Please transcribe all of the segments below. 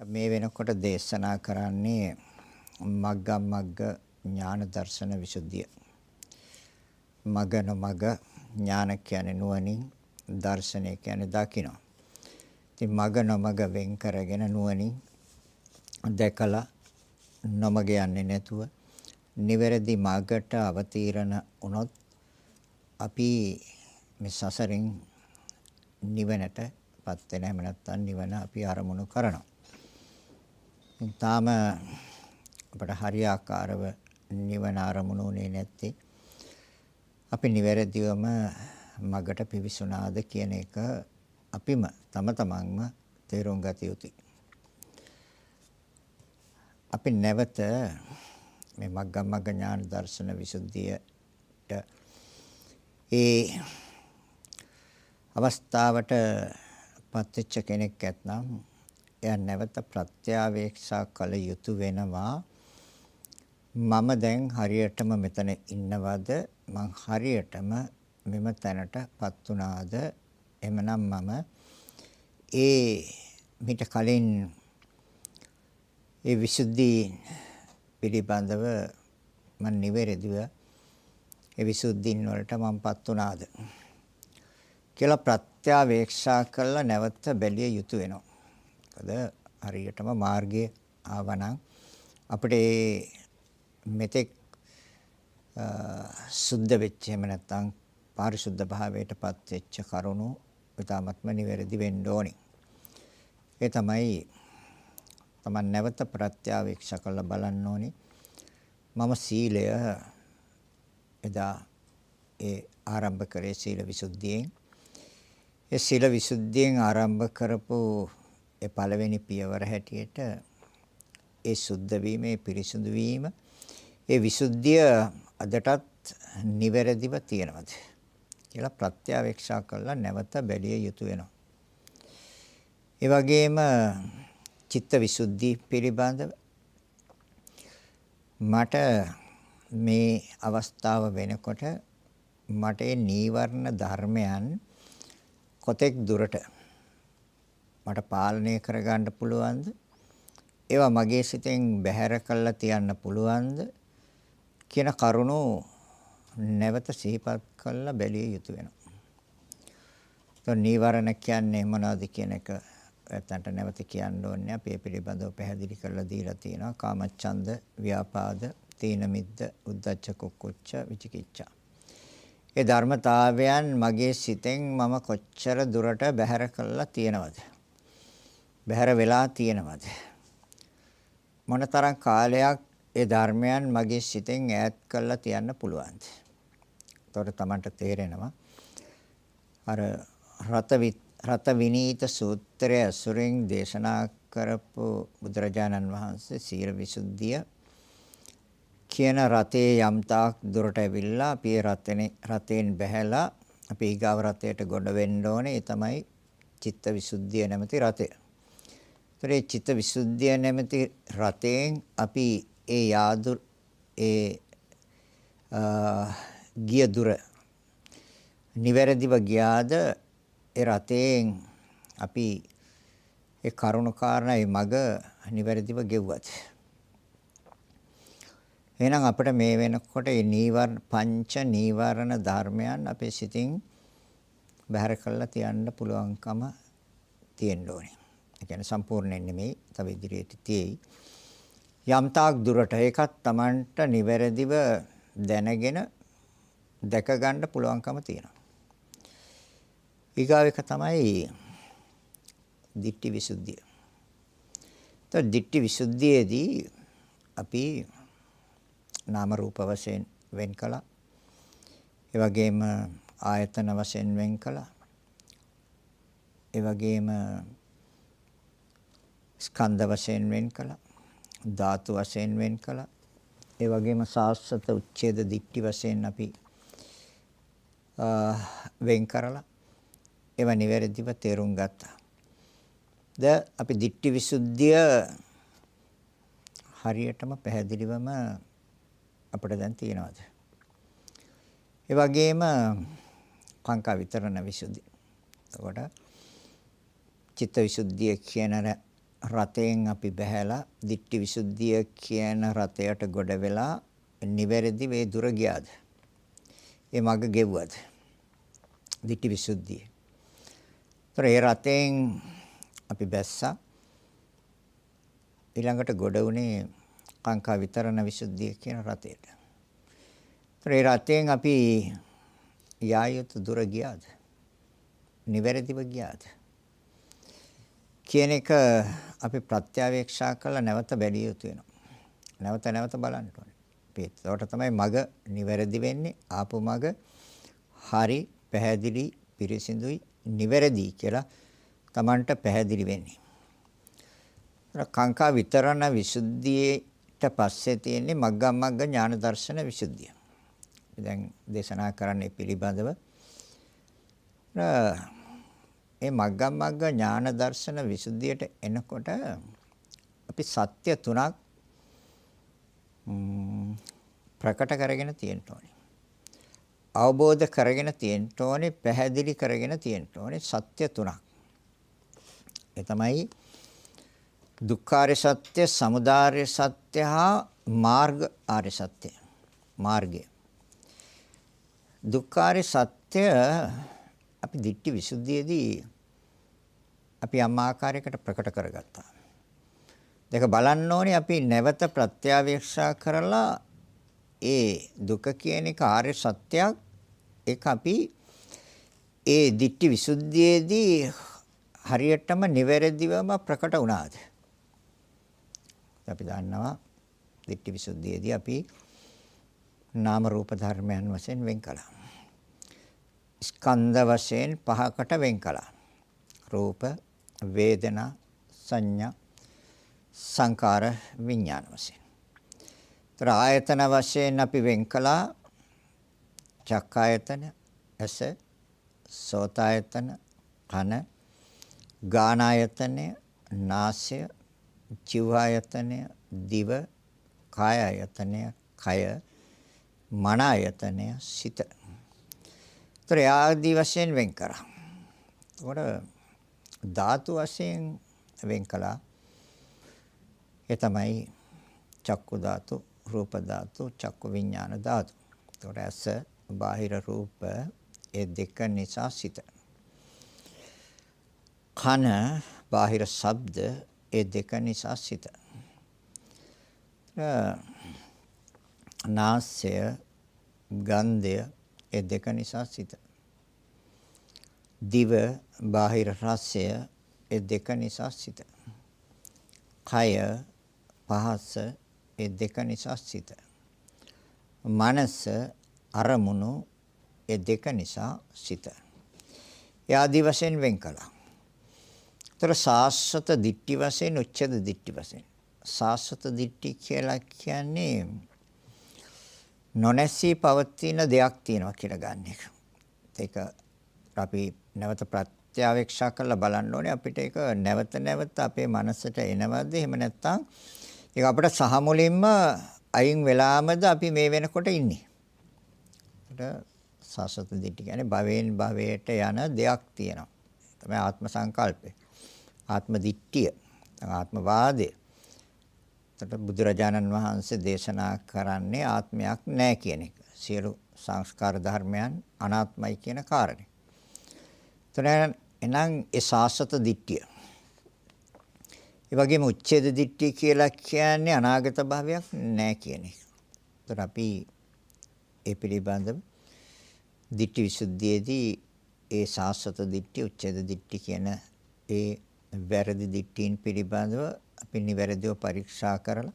මේ වෙනකොට දේශනා කරන්නේ මග්ගමග්ග ඥාන දර්ශන විසුද්ධිය. මග නොමග ඥාන කියන්නේ නුවණින්, දර්ශනය කියන්නේ දකින්න. ඉතින් මග නොමග වෙන් කරගෙන නුවණින් දැකලා නොමග යන්නේ නැතුව නිවැරදි මාර්ගයට අවතීර්ණ වුණොත් අපි මේ සසරින් නිවනටපත් වෙන හැම නැත්තම් නිවන අපි අරමුණු කරනවා. තාම අපට හරියාකාරව නිවන අරමුණු උනේ නැත්තේ අපි නිවැරදිවම මගට පිවිසුණාද කියන එක අපිම තම තමන්ම තේරුම් ගත යුතුයි. අපි නැවත මේ මග්ගමග්ග ඥාන දර්ශන විසුද්ධියට ඒ අවස්ථාවට පත්වෙච්ච කෙනෙක් ඇත්නම් එයා නැවත ප්‍රත්‍යාවේක්ෂා කළ යුතු වෙනවා. මම දැන් හරියටම මෙතන ඉන්නවද? මං හරියටම මෙම තැනටපත් වුණාද? එමනම් මම මිට කලින් ඒ විසුද්ධි පිළිබඳව මම නිවැරදිව ඒ විසුද්ධින් වලට මමපත් වුණාද කියලා ප්‍රත්‍යාවේක්ෂා කළා නැවත බැලිය යුතු වෙනවා. මොකද හරියටම මාර්ගයේ ආවනම් අපිට මෙතෙක් සුද්ධ වෙච්ච එහෙම නැත්නම් පාරිශුද්ධ භාවයටපත් වෙච්ච කරුණු ඊටාත්ම නිවැරදි වෙන්න ඕනේ. ඒ තමයි තමන් නැවත ප්‍රත්‍යාවේක්ෂා කරලා බලන්න ඕනේ. මම සීලය එදා ආරම්භ කරේ සීල විසුද්ධියෙන්. ඒ සීල විසුද්ධියෙන් ආරම්භ කරපු ඒ පළවෙනි පියවර හැටියට ඒ සුද්ධ වීම, ඒ පිරිසුදු වීම, ඒ විසුද්ධිය අදටත් නිවැරදිව තියෙනවද කියලා ප්‍රත්‍යාවේක්ෂා කරලා නැවත බැලිය යුතු වෙනවා. ඒ වගේම චිත්ත විසුද්ධි පිළිබඳව මට මේ අවස්ථාව වෙනකොට මට ඒ නීවරණ ධර්මයන් කොතෙක් දුරට මට පාලනය කරගන්න පුළුවන්ද? ඒවා මගේ සිතෙන් බැහැර කළා තියන්න පුළුවන්ද කියන කරුණු නැවත සිහිපත් කරලා බැලිය යුතු වෙනවා. તો නීවරණ කියන්නේ මොනවද කියන එක ඇත්තන්ට නැවත කියන්න ඕනේ. අපි මේ පිළිබඳව පැහැදිලි කරලා දීලා තියෙනවා. කාමච්ඡන්ද, ව්‍යාපාද, තීන මිද්ද, උද්ධච්ච කුක්කුච්ච, විචිකිච්ඡා. ඒ ධර්මතාවයන් මගේ සිතෙන් මම කොච්චර දුරට බැහැර කළා තියෙනවද? බැහැර වෙලා තියෙනවද? මොනතරම් කාලයක් ඒ ධර්මයන් මගේ සිතෙන් ඈත් කළා තියන්න පුළුවන්ද? එතකොට Tamanට තේරෙනවා අර රත විනීත සූත්‍රය අසුරෙන් දේශනා කරපු බුදුරජාණන් වහන්සේ සීල විසුද්ධිය කියන රතේ යම් තාක් දුරට ඇවිල්ලා අපි රතෙන් බැහැලා අපි ඊගාව රතයට ගොඩ වෙන්න ඕනේ. ඒ තමයි චිත්ත විසුද්ධිය නැමැති රතය. ඒ චිත්ත විසුද්ධිය නැමැති රතෙන් අපි ගිය දුර නිවැරදිව ගියාද? ඒ රතෙන් අපි ඒ කරුණ කාරණා ඒ මග නිවැරදිව ගෙව්වද? එහෙනම් අපිට මේ වෙනකොට මේ පංච නීවරණ ධර්මයන් අපේ සිතින් බැහැර කරලා තියන්න පුළුවන්කම තියෙන්න ඕනේ. ඒ කියන්නේ සම්පූර්ණයෙන් නෙමෙයි, තව ඉදිරියට තියෙයි. යම් තාක් දුරට ඒකත් Tamanට නිවැරදිව දැනගෙන දැක ගන්න පුළුවන්කම තියෙනවා. ඊගාව එක තමයි ditthi visuddhiය. તો ditthi visuddhiයේදී අපි නාම රූප වශයෙන් වෙන් කළා. ඒ වගේම ආයතන වශයෙන් වෙන් කළා. ඒ වගේම ස්කන්ධ වශයෙන් වෙන් කළා. ධාතු වශයෙන් වෙන් කළා. ඒ වගේම සාස්වත උච්ඡේද ditthi වශයෙන් අපි වෙන් කරලා ඒවා නිවැරදිව තේරුම් ගත්තා. අපි ditthi visuddhiය හරියටම පැහැදිලිවම අපිට දැන් තියෙනවද? ඒ වගේම කාංකා විතරණ විසුද්ධි. එතකොට චිත්ත විසුද්ධිය කියන රතෙන් අපි බහැලා ditthi visuddhiya කියන රතයට ගොඩ වෙලා නිවැරදි වේ දුර ගියාද? ඒ මග ගෙවුවද? ditthi visuddhiය. ඒ රතෙන් අපි බැස්සා. ඊළඟට ගොඩ වුණේ කාංකා විතරණ විසුද්ධිය කියන රතේට. ඒ රතෙන් අපි යා යුතු දුර ගියාද? නිවැරදිව ගියාද? කියන එක අපි ප්‍රත්‍යවේක්ෂා කරලා නැවත බැලිය යුතු වෙනවා. නැවත බලන්න ඕනේ. ඒකට තමයි මග නිවැරදි වෙන්නේ. ආපු මග හරි, පැහැදිලි, පිරිසිදුයි, නිවැරදි කියලා Tamanට පැහැදිලි වෙන්නේ. කාංකා විතරණ විසුද්ධියට පස්සේ තියෙන්නේ මග්ගමග්ග ඥාන දර්ශන විසුද්ධිය. දැන් දේශනා කරන්නේ පිළිබඳව ඒ මග්ගමග්ග ඥාන දර්ශන විසුද්ධියට එනකොට අපි සත්‍ය තුනක් ප්‍රකට කරගෙන තියෙන්න ඕනේ. අවබෝධ කරගෙන තියෙන්න ඕනේ, පැහැදිලි කරගෙන තියෙන්න ඕනේ සත්‍ය තුනක්. ඒ තමයි දුක්ඛාරය සත්‍ය, සමුදාය සත්‍ය හා මාර්ග ආර්ය සත්‍ය. මාර්ගය. දුක්ඛාරය සත්‍ය අපි ditthi visuddhiyේදී අපි යම් ආකාරයකට ප්‍රකට කරගත්තා. දෙක බලන්න ඕනේ අපි නැවත ප්‍රත්‍යවේක්ෂා කරලා ඒ දුක කියන එක ආර්ය සත්‍යයක් ඒක අපි ඒ ditthi visuddhiyේදී හරියටම නිවැරදිවම ප්‍රකට වුණාද? අපි දන්නවා ditthi visuddhiyේදී අපි නාම රූප ධර්මයන් වශයෙන් වෙන් කළා. ස්කන්ධ වශයෙන් පහකට වෙන් කළා. රූප, වේදනා, සංඥා, සංකාර, විඥාන වශයෙන්. ତර ආයතන වශයෙන් අපි වෙන් කළා චක්කායතන, ඇස, සෝතායතන, කන, ගානායතනය, නාසය, ජීවායතනය, දිව, කායායතනය, කය, මන ආයතනය, සිත. ତර ආදී වශයෙන් වෙන් කරා. එතකොට ධාතු වශයෙන් වෙන් කළා. ඒ තමයි චක්කු ධාතු, රූප ධාතු, චක්කු විඥාන ධාතු. එතකොට ඇස, බාහිර රූප ඒ දෙක නිසා සිත. කන, බාහිර ශබ්ද ඒ දෙක නිසා සිත. නාසය, ගන්ධය ඒ දෙක නිසා සිත. දිව, බාහිර රසය ඒ දෙක නිසා සිත. කය, පහස ඒ දෙක නිසා සිත. මනස, අරමුණු ඒ දෙක නිසා සිත. ඒ ආදි වශයෙන් වෙන් කළා. ତර සාස්වත දිට්ඨි වශයෙන්, උච්ඡේද දිට්ඨි වශයෙන්. සාස්වත දිට්ඨි කියලා කියන්නේ නොනැසී පවතින දෙයක් තියෙනවා කියලා ගන්න එක. ඒක අපි නැවත ප්‍රත්‍යවේක්ෂා කරලා බලන්න ඕනේ. අපිට ඒක නැවත අපේ මනසට එනවද? එහෙම නැත්නම් ඒක අපිට සහ මුලින්ම අයින් වෙලාමද අපි මේ වෙනකොට ඉන්නේ. ඒකට සාස්වත දිට්ඨි කියන්නේ භවයෙන් භවයට යන දෙයක් තියෙනවා. තමයි ආත්ම සංකල්පය. ආත්ම දිට්ඨිය. ආත්ම වාදය. බුදුරජාණන් වහන්සේ දේශනා කරන්නේ ආත්මයක් නැහැ කියන එක. සියලු සංස්කාර ධර්මයන් අනාත්මයි කියන කාරණේ. එහෙනම් ඒ සාස්වත දිට්ඨිය. ඒ වගේම උච්ඡේද දිට්ඨිය කියලා කියන්නේ අනාගත භාවයක් නැහැ කියන එක. ඒතර අපි ඒ පිළිබඳව ditthi visuddhiයේදී ඒ සාස්වත දිට්ඨිය, උච්ඡේද දිට්ඨිය කියන ඒ වැරදි දිට්ඨීන් පිළිබඳව අපි නිවැරදිව පරීක්ෂා කරලා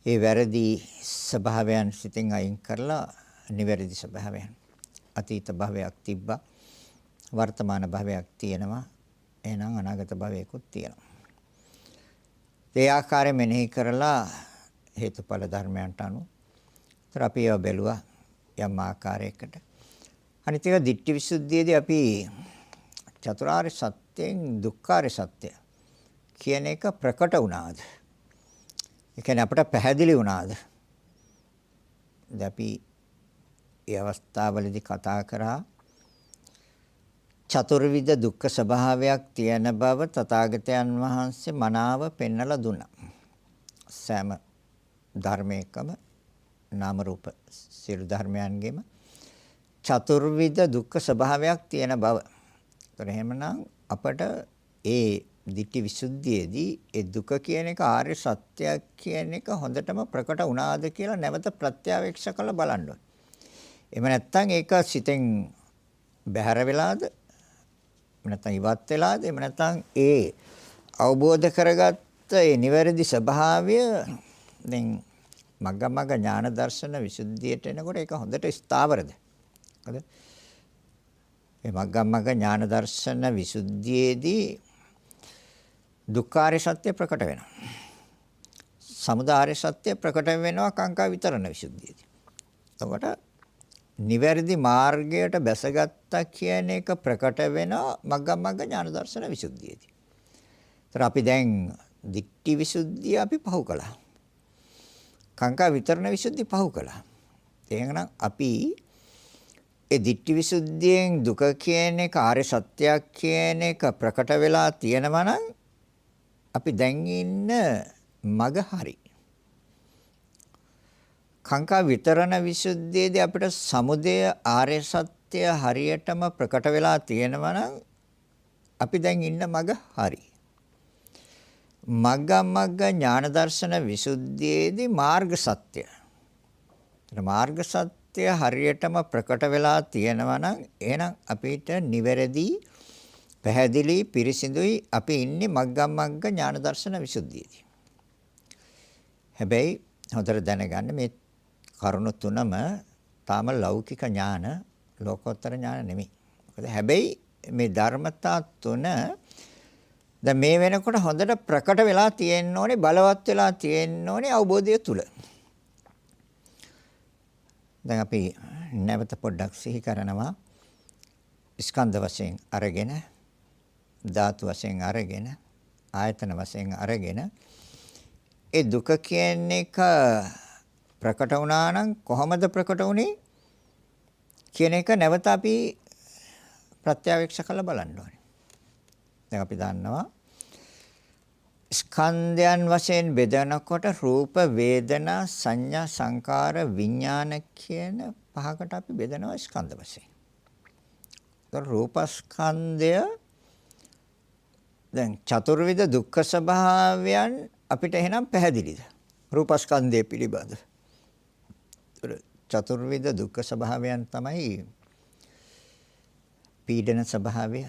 ඒ වැරදි ස්වභාවයන් සිතින් අයින් කරලා නිවැරදි ස්වභාවයන් අතීත භවයක් තිබ්බා වර්තමාන භවයක් තියෙනවා එහෙනම් අනාගත භවයකුත් තියෙනවා ඒ ආකාරයෙන් මෙනෙහි කරලා හේතුඵල ධර්මයන්ට අනුව තර අපි ඒවා බැලුවා යම් ආකාරයකට අනිත් එක ditthi visuddhiයේදී අපි චතුරාර්ය සත්‍යයෙන් දුක්ඛාරය සත්‍ය කියන එක ප්‍රකට වුණාද? ඒ කියන්නේ අපට පැහැදිලි වුණාද? දැන් අපි මේ අවස්ථාවවලදී කතා කරා චතුර්විධ දුක්ඛ ස්වභාවයක් තියෙන බව තථාගතයන් වහන්සේ මනාව පෙන්වලා දුන්නා. සෑම ධර්මයකම නාම රූප සියලු ධර්මයන්ගෙම චතුර්විධ දුක්ඛ ස්වභාවයක් තියෙන බව. ඒතර එහෙමනම් අපට ඒ ditthi visuddhiයේදී ඒ දුක කියන එක ආර්ය සත්‍යයක් කියන එක හොඳටම ප්‍රකට වුණාද කියලා නැවත ප්‍රත්‍යවේක්ෂ කරලා බලන්න ඕනේ. එහෙම නැත්නම් ඒක සිතෙන් බැහැර වෙලාද? එහෙම නැත්නම් ඉවත් වෙලාද? එහෙම නැත්නම් ඒ අවබෝධ කරගත්ත ඒ නිවැරදි ස්වභාවය දැන් මග්ගමග්ග ඥාන දර්ශන විසුද්ධියට එනකොට ඒක හොඳට ස්ථාවරද? හරිද? මේ මග්ගමග්ග ඥාන දර්ශන විසුද්ධියේදී දුක්ඛාරය සත්‍ය ප්‍රකට වෙනවා. සමුදය සත්‍ය ප්‍රකට වෙනවා කාංකා විතරණ විසුද්ධියේදී. එතකොට නිවැරදි මාර්ගයට බැසගත්තා කියන එක ප්‍රකට වෙනවා මග්ගමග්ග ඥාන දර්ශන විසුද්ධියේදී. ඒතර අපි දැන් ditthi විසුද්ධිය අපි පහු කළා. කාංකා විතරණ විසුද්ධිය පහු කළා. එහෙනම් අපි ඒ ditthi විසුද්ධියෙන් දුක කියන එක ආර්ය සත්‍යයක් කියන එක ප්‍රකට වෙලා තියෙනවා නම් අපි දැන් ඉන්න මග හරි. කාංකා විතරණ විසුද්ධියේදී අපිට සමුදය ආර්ය සත්‍ය හරියටම ප්‍රකට වෙලා තියෙනවා නම් අපි දැන් ඉන්න මග හරි. මග්ගමග්ග ඥාන දර්ශන විසුද්ධියේදී මාර්ග සත්‍ය. මාර්ග සත්‍ය හරියටම ප්‍රකට වෙලා තියෙනවා නම් එහෙනම් අපිට නිවැරදි පැහැදිලි පිරිසිදුයි අපි ඉන්නේ මග්ගමග්ග ඥාන දර්ශන විසුද්ධියේදී. හැබැයි හොඳට දැනගන්න මේ කරුණු තුනම තාම ලෞකික ඥාන ලෝකෝත්තර ඥාන නෙමෙයි. මොකද හැබැයි මේ ධර්මතා තුන දැන් මේ වෙනකොට හොඳට ප්‍රකට වෙලා තියෙන්න ඕනේ බලවත් වෙලා තියෙන්න ඕනේ අවබෝධය තුල. දැන් අපි නැවත පොඩ්ඩක් සිහි කරනවා ස්කන්ධ වශයෙන් අරගෙන ධාතු වශයෙන් අරගෙන ආයතන වශයෙන් අරගෙන ඒ දුක කියන එක ප්‍රකට වුණා නම් කොහොමද ප්‍රකට වුනේ කියන එක නැවත අපි ප්‍රත්‍යවේක්ෂ කරලා බලන්න ඕනේ. දැන් අපි දන්නවා ස්කන්ධයන් වශයෙන් බෙදනකොට රූප වේදනා සංඥා සංකාර විඥාන කියන පහකට අපි බෙදනවා ස්කන්ධ වශයෙන්. ඒතර රූපස්කන්ධය දැන් චතුර්විධ දුක්ඛ ස්වභාවයන් අපිට එහෙනම් පැහැදිලිද? රූපස්කන්ධය පිළිබඳ. චතුර්විධ දුක්ඛ ස්වභාවයන් තමයි පීඩන ස්වභාවය,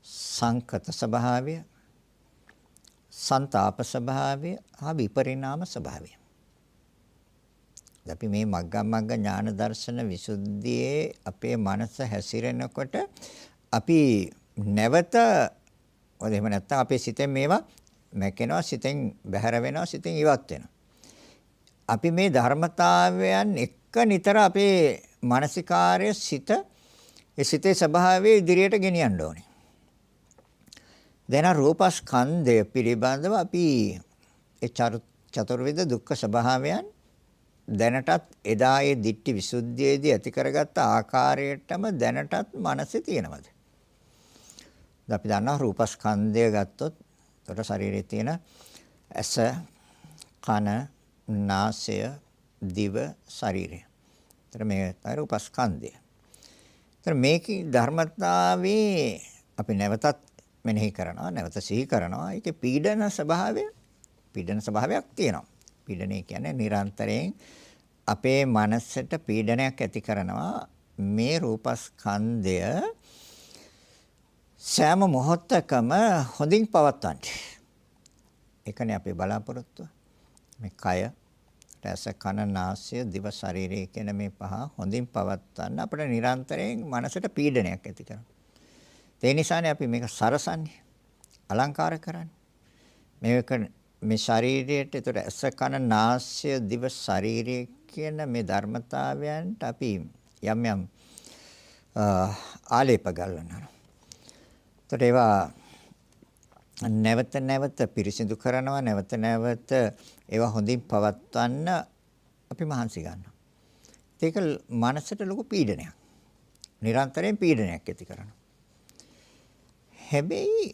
සංකත ස්වභාවය, සංతాප ස්වභාවය, හා විපරිණාම ස්වභාවය. අපි මේ මග්ගමග්ග ඥාන දර්ශන විසුද්ධියේ අපේ මනස හැසිරෙනකොට අපි නැවත ඔය එහෙම නැත්නම් අපේ සිතෙන් මේවා මැකෙනවා, සිතෙන් බැහැර වෙනවා, සිතෙන් ඉවත් වෙනවා. අපි මේ ධර්මතාවයන් එක්ක නිතර අපේ මානසිකාර්ය සිත ඒ සිතේ ස්වභාවය ඉදිරියට ගෙනියන්න ඕනේ. දැන් රූපස්කන්ධය පිළිබඳව අපි ඒ චතුර්විධ දුක්ඛ ස්වභාවයන් දැනටත් එදා ඒ ditthi විසුද්ධියේදී ඇති කරගත්ත ආකාරයටම දැනටත් මනසේ තියෙනවද? අපි දන්නවා රූපස්කන්ධය ගත්තොත් ඒතර ශරීරයේ තියෙන ඇස, කන, නාසය, දිව, ශරීරය. ඒතර මේ තමයි රූපස්කන්ධය. ඒතර මේකේ ධර්මතාවේ අපි නැවතත් මෙනෙහි කරනවා, නැවත සිහි කරනවා. ඒකේ පීඩන ස්වභාවයක් තියෙනවා. පීඩනය කියන්නේ නිරන්තරයෙන් අපේ මනසට පීඩනයක් ඇති කරනවා. මේ රූපස්කන්ධය සෑම මොහොතකම හොඳින් පවත්වන්න. ඒකනේ අපේ බලාපොරොත්තුව. මේ කය, රස, කන, නාසය, දිව, ශරීරය කියන මේ පහ හොඳින් පවත්වන්න අපිට නිරන්තරයෙන් මනසට පීඩනයක් ඇති කරනවා. ඒ නිසානේ අපි මේක සරසන්නේ, අලංකාර කරන්නේ. මේක මේ ශරීරයට ඒතර ඇස, කන, නාසය, දිව, ශරීරය කියන මේ ධර්මතාවයන්ට අපි යම් යම් ආලේප ගන්නවා. ඒතර ඒවා නැවත නැවත පිරිසිදු කරනවා, නැවත නැවත ඒවා හොඳින් පවත්වන්න අපි මහන්සි ගන්නවා. ඒක මනසට ලොකු පීඩනයක්. නිරන්තරයෙන් පීඩනයක් ඇති කරනවා. හැබැයි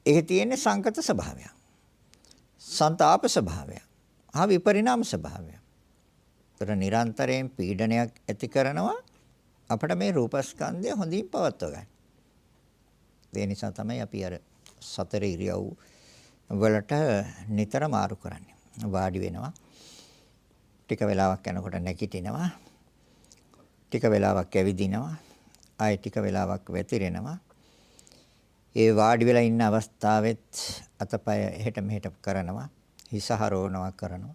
ඒකේ තියෙන සංකත ස්වභාවයක්. සංతాප ස්වභාවයක්. විපරිණාම ස්වභාවයක්. ඒතර නිරන්තරයෙන් පීඩනයක් ඇති කරනවා අපිට මේ රූපස්කන්ධය හොඳින් පවත්වා ගන්න. ඒ නිසා තමයි අපි අර සතර ඉරියව් වලට නිතර මාරු කරන්නේ. වාඩි වෙනවා. ටික වෙලාවක් යනකොට නැගිටිනවා. ටික වෙලාවක් ඇවිදිනවා. ආයෙ ටික වෙලාවක් වැතිරෙනවා. ඒ වාඩි වෙලා ඉන්න අවස්ථාවෙත් අතපය එහෙට මෙහෙට කරනවා. හිස හරවනවා කරනවා.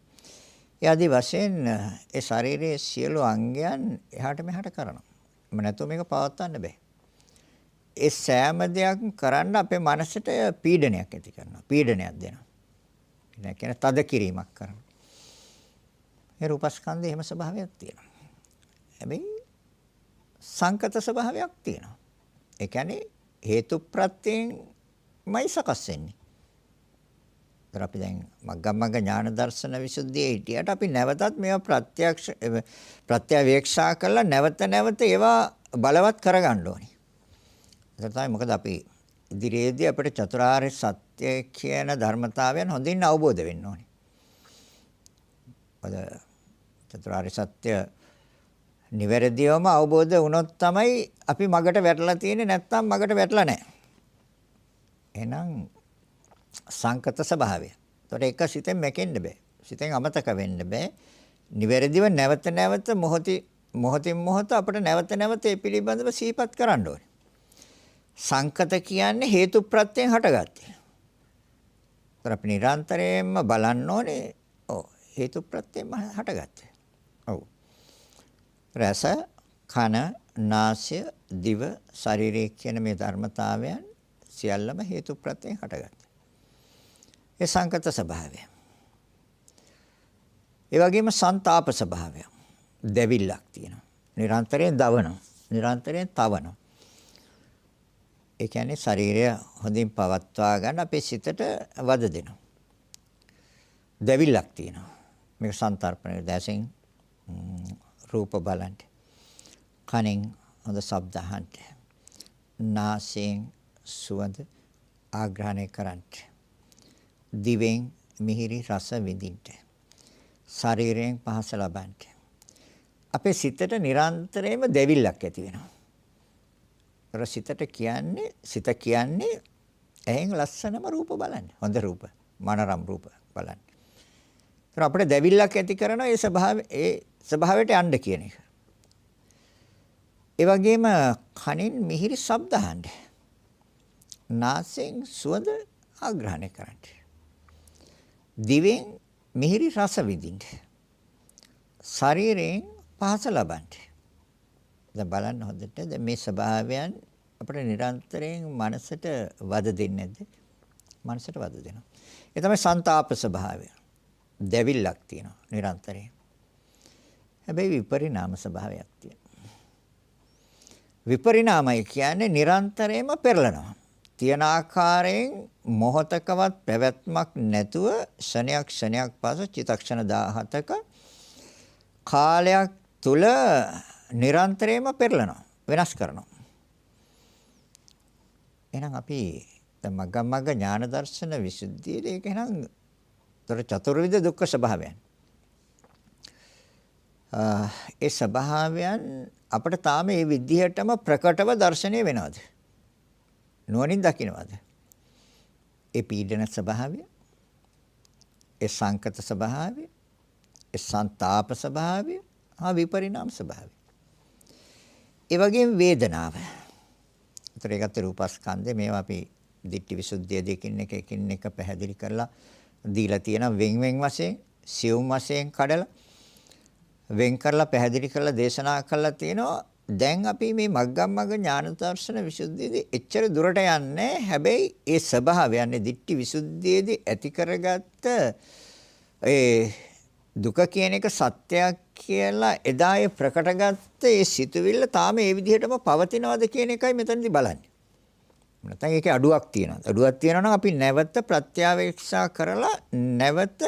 ඒ ආදි වශයෙන් ඒ ශරීරයේ සියලු අංගයන් එහාට මෙහාට කරනවා. නැතුව මේක පවත්වන්න බෑ. ඒ සෑම දෙයක් කරන්න අපේ මනසට පීඩනයක් ඇති කරනවා. පීඩනයක් දෙනවා. ඒ කියන්නේ තද කිරීමක් කරනවා. ඒ රූපස්කන්ධේ එහෙම ස්වභාවයක් තියෙනවා. හැබැයි සංකත ස්වභාවයක් තියෙනවා. ඒ කියන්නේ හේතු ප්‍රත්‍යයෙන්මයි සකස් වෙන්නේ. ඒතර අපි දැන් මග්ගමග්ග ඥාන දර්ශන විසුද්ධියේ හිටියට අපි නැවතත් මේවා ප්‍රත්‍යවේක්ෂා කරලා නැවත නැවත ඒවා බලවත් කරගන්න ඕනේ. ඒක තමයි මොකද අපි ඉදිරියේදී අපිට චතුරාර්ය සත්‍ය කියන ධර්මතාවයන් හොඳින් අවබෝධ වෙන්න ඕනේ. අද චතුරාර්ය සත්‍ය නිවැරදිවම අවබෝධ වුණොත් තමයි අපි මගට වැටලා තියෙන්නේ, නැත්නම් මගට වැටලා නැහැ. එහෙනම් සංකත ස්වභාවය. ඒතකොට එක සිතෙන් මැකෙන්න බෑ. සිතෙන් අමතක වෙන්න බෑ. නිවැරදිව නැවත නැවත මොහොතින් මොහොත අපිට නැවත නැවත ඒ පිළිබඳව සිහිපත් කරන්න ඕනේ. සංකත කියන්නේ හේතු ප්‍රත්‍යයෙන් හටගත්තේ. ඒතර අපි නිරන්තරයෙන්ම බලන්න ඕනේ. හේතු ප්‍රත්‍යයෙන් හටගත්තේ. ඔව්. රස, කන, නාසය, දිව, ශරීරය කියන මේ ධර්මතාවයන් සියල්ලම හේතු ප්‍රත්‍යයෙන් හටගත්තා. ඒ සංකත ස්වභාවය. ඒ වගේම සංతాප ස්වභාවය. දෙවිල්ලක් තියෙනවා. නිරන්තරයෙන් දවනවා. නිරන්තරයෙන් තවනවා. ඒ කියන්නේ ශරීරය හොඳින් පවත්වා ගන්න අපේ සිතට වද දෙනවා. දෙවිල්ලක් තියෙනවා. මේක සංතරපණය දැසින් රූප බලන්න. කනෙන් හොඳ ශබ්ද අහන්න. නාසයෙන් සුවඳ ආග්‍රහණය කරන්න. දිවෙන් මිහිරි රස විඳින්න. ශරීරයෙන් පහස ලබන්න. අපේ සිතට නිරන්තරයෙන්ම දෙවිල්ලක් ඇති වෙනවා. සිත කියන්නේ ඇහෙන් ලස්සනම රූප බලන්න. හොඳ රූප, මනරම් රූප බලන්න. ඒතර අපිට දෙවිල්ලක් ඇති කරන ඒ ස්වභාවයට යන්න කියන එක. ඒ වගේම කනින් මිහිරි ශබ්ද අහන්න. නාසයෙන් සුවඳ ආග්‍රහණය කරන්න. දිවෙන් මිහිරි රස විඳින්න. ශරීරයෙන් පහස ලබන්න. දැන් බලන්න හොඳට දැන් මේ ස්වභාවයන් අපිට නිරන්තරයෙන් මනසට වද දෙන්නේ නැද්ද? මනසට වද දෙනවා. ඒ තමයි සංతాප ස්වභාවය. දෙවිල්ලක් තියෙනවා නිරන්තරයෙන්. හැබැයි විපරිණාම ස්වභාවයක් තියෙනවා. විපරිණාමය කියන්නේ නිරන්තරයෙන්ම පෙරලනවා. තියෙන ආකාරයෙන් මොහතකවත් පැවැත්මක් නැතුව ක්ෂණයක් පාසා චිත්තක්ෂණ 17ක කාලයක් තුල නිරන්තරයෙන්ම පෙරලනවා, වෙනස් කරනවා. එහෙනම් අපි දැන් මග්ගමග්ග ඥාන දර්ශන විසුද්ධියේ ඒක එහෙනම් චතුර්විධ දුක්ඛ ස්වභාවයන්. ඒ ස්වභාවයන් අපිට තාම මේ විදිහටම ප්‍රකටව දැర్శණය වෙනවද? නුවණින් දකින්නවද? ඒ පීඩන ස්වභාවය, ඒ සංකත ස්වභාවය, ඒ සංతాප ස්වභාවය, විපරිණාම ස්වභාවය. ඒ වගේම වේදනාව. ඒතර ඒකත් රූපස්කන්ධේ මේවා අපි දිට්ඨි විසුද්ධිය දෙකින් එක පැහැදිලි කරලා දීලා තියෙන වෙන් වශයෙන්, සියුම් වශයෙන් කඩලා වෙන් කරලා පැහැදිලි කරලා දේශනා කරලා තියෙනවා. දැන් අපි මේ මග්ගමග්ග ඥාන දර්ශන විසුද්ධියේදී එච්චර දුරට යන්නේ. හැබැයි ඒ ස්වභාවයන්නේ දිට්ඨි විසුද්ධියේදී ඇති කරගත්ත ඒ දුක කියන එක සත්‍යයක් කියලා එදායේ ප්‍රකටගත්ත ඒ සිතුවිල්ල තාම ඒ විදිහටම පවතිනවද කියන එකයි මෙතනදී බලන්නේ. නැත්නම් ඒකේ අඩුවක් තියෙනවා. අඩුවක් තියෙනවා නම් අපි නැවත ප්‍රත්‍යවේක්ෂා කරලා නැවත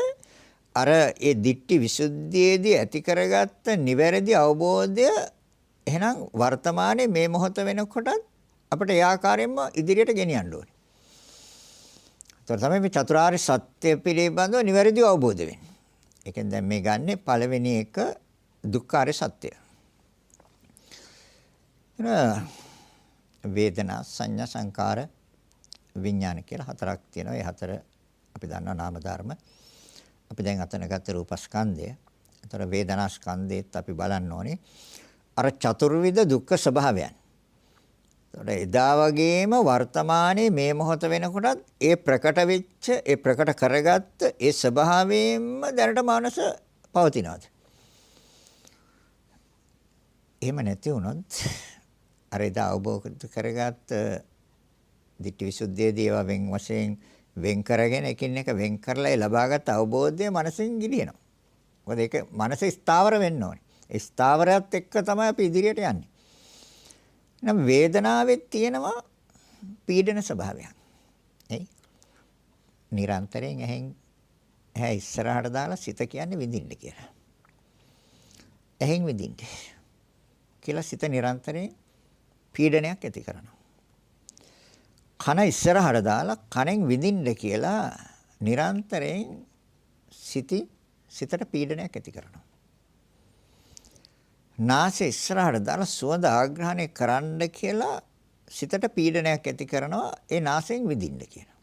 අර ඒ දිට්ඨි විසුද්ධියේදී ඇති කරගත්ත නිවැරදි අවබෝධය එහෙනම් වර්තමානයේ මේ මොහොත වෙනකොට අපිට ඒ ආකාරයෙන්ම ඉදිරියට ගෙනියන්න ඕනේ. ඒතර තමයි මේ චතුරාර්ය සත්‍ය පිළිබඳව නිවැරදිව අවබෝධ වෙන්නේ. ඒකෙන් දැන් මේ ගන්නෙ පළවෙනි එක දුක්ඛාරය සත්‍ය. වේදනා සංඥා සංකාර විඥාන කියලා හතරක් තියෙනවා. ඒ හතර අපි දන්නවා නාම ධර්ම. අපි දැන් අතන ගත්ත රූපස්කන්ධය. ඒතර වේදනා ස්කන්ධෙත් අපි බලන්න ඕනේ. අර චතුර්විධ දුක්ඛ ස්වභාවයන්. ඒතර එදා වගේම වර්තමානයේ මේ මොහොත වෙනකොටත් ඒ ප්‍රකට වෙච්ච ඒ ප්‍රකට කරගත්ත ඒ ස්වභාවයෙන්ම දැනට මානස පවතිනවාද? එහෙම නැති වුණොත් අර එදා අවබෝධ කරගත්ත ditthi visuddhiයේදී ඒවා වෙන් වශයෙන් වෙන් කරගෙන එකින් එක වෙන් කරලා ඒ ලබාගත් අවබෝධය මනසින් ගිලිනවා. මොකද ඒක මනස ස්ථාවර වෙන්න ඕනේ. ඒ ස්ථාවරයත් එක්ක තමයි අපි ඉදිරියට යන්නේ. නම් වේදනාවෙත් තියෙනවා පීඩන ස්වභාවයක්. එයි. නිරන්තරයෙන් ඇහැ ඉස්සරහට දාලා සිත කියන්නේ විඳින්න කියලා. ඇහෙන් විඳින්න. කියලා සිත නිරන්තරයෙන් පීඩනයක් ඇති කරනවා. කන ඉස්සරහට දාලා කනෙන් විඳින්න කියලා නිරන්තරයෙන් සිතට පීඩනයක් ඇති කරනවා. නාසය ඉස්සරහට දාලා සුවඳ ආග්‍රහණය කරන්න කියලා සිතට පීඩනයක් ඇති කරනවා ඒ නාසයෙන් විඳින්න කියලා.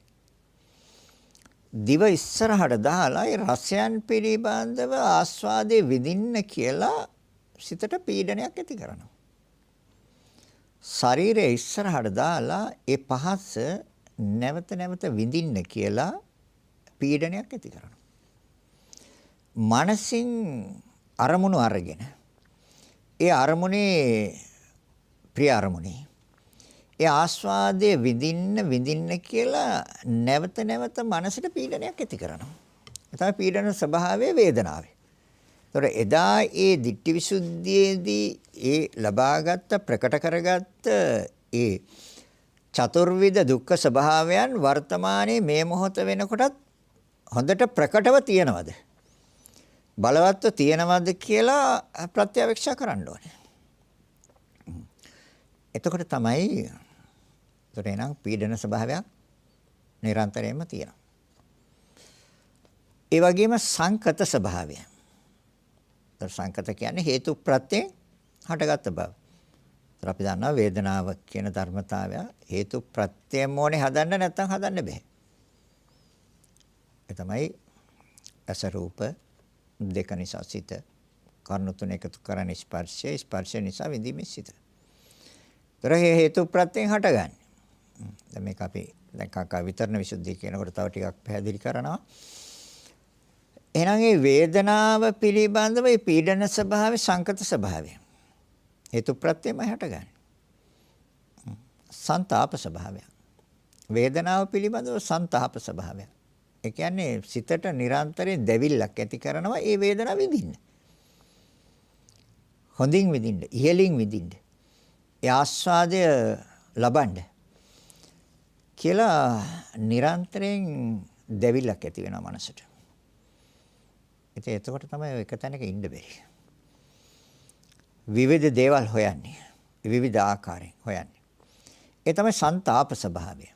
දිව ඉස්සරහට දාලා ඒ රසයන් පිළිබඳව ආස්වාදයේ විඳින්න කියලා සිතට පීඩනයක් ඇති කරනවා. ශරීරය ඉස්සරහට දාලා ඒ පහස නැවත නැවත විඳින්න කියලා පීඩනයක් ඇති කරනවා. මනසින් අරමුණු අරගෙන ඒ අරමුණේ ප්‍රිය අරමුණේ ඒ ආස්වාදයේ විඳින්න කියලා නැවත නැවත මනසට පීඩනයක් ඇති කරනවා. ඒ තමයි පීඩන ස්වභාවයේ වේදනාවේ. ඒතොර එදා ඒ ditthi visuddhiයේදී ඒ ලබාගත් ප්‍රකට කරගත්ත ඒ චතුර්විධ දුක්ඛ ස්වභාවයන් වර්තමානයේ මේ මොහොත වෙනකොටත් හොඳට ප්‍රකටව තියෙනවද? බලවත්ව තියෙනවද කියලා ප්‍රත්‍යවේක්ෂා කරන්න ඕනේ. එතකොට තමයි ඒතොර එනං පීඩන ස්වභාවයක් නිරන්තරයෙන්ම තියෙනවා. ඒ වගේම සංකත ස්වභාවය. සංකත කියන්නේ හේතු ප්‍රත්‍යයෙන් හටගත්ත බව. ඒතර අපි දන්නවා වේදනාව කියන ධර්මතාවය හේතු ප්‍රත්‍යයෙන් ඕනේ හදන්න නැත්නම් හදන්න බෑ. ඒ තමයි අස රූප දෙක නිසා සිත කර්ණ තුන එකතු කරන ස්පර්ශය නිසා විඳීමේ සිත. ඒතර හේතු ප්‍රත්‍යයෙන් හටගන්නේ. දැන් මේක අපි දැන් කාකා විතරණ විසුද්ධිය කියනකොට තව ටිකක් පැහැදිලි කරනවා. එහෙනම් මේ වේදනාව පිළිබඳව මේ පීඩන ස්වභාවය සංකත ස්වභාවය හේතු ප්‍රත්‍යයම හටගන්නේ. සංතාප ස්වභාවය. වේදනාව පිළිබඳව සංතාප ස්වභාවය. ඒ කියන්නේ සිතට නිරන්තරයෙන් දැවිල්ලක් ඇති කරනවා ඒ වේදනාව විඳින්න. හොඳින් විඳින්න, ඉහළින් විඳින්න. ඒ ආස්වාදය ලබන්න කියලා නිරන්තරයෙන් දැවිල්ලක් ඇති වෙනවා මනසට. ඉතින් එතකොට තමයි එක තැනක ඉන්න බැරි. විවිධ දේවල් හොයන්නේ. විවිධ ආකාරයෙන් හොයන්නේ. ඒ තමයි සංතාප ස්වභාවය.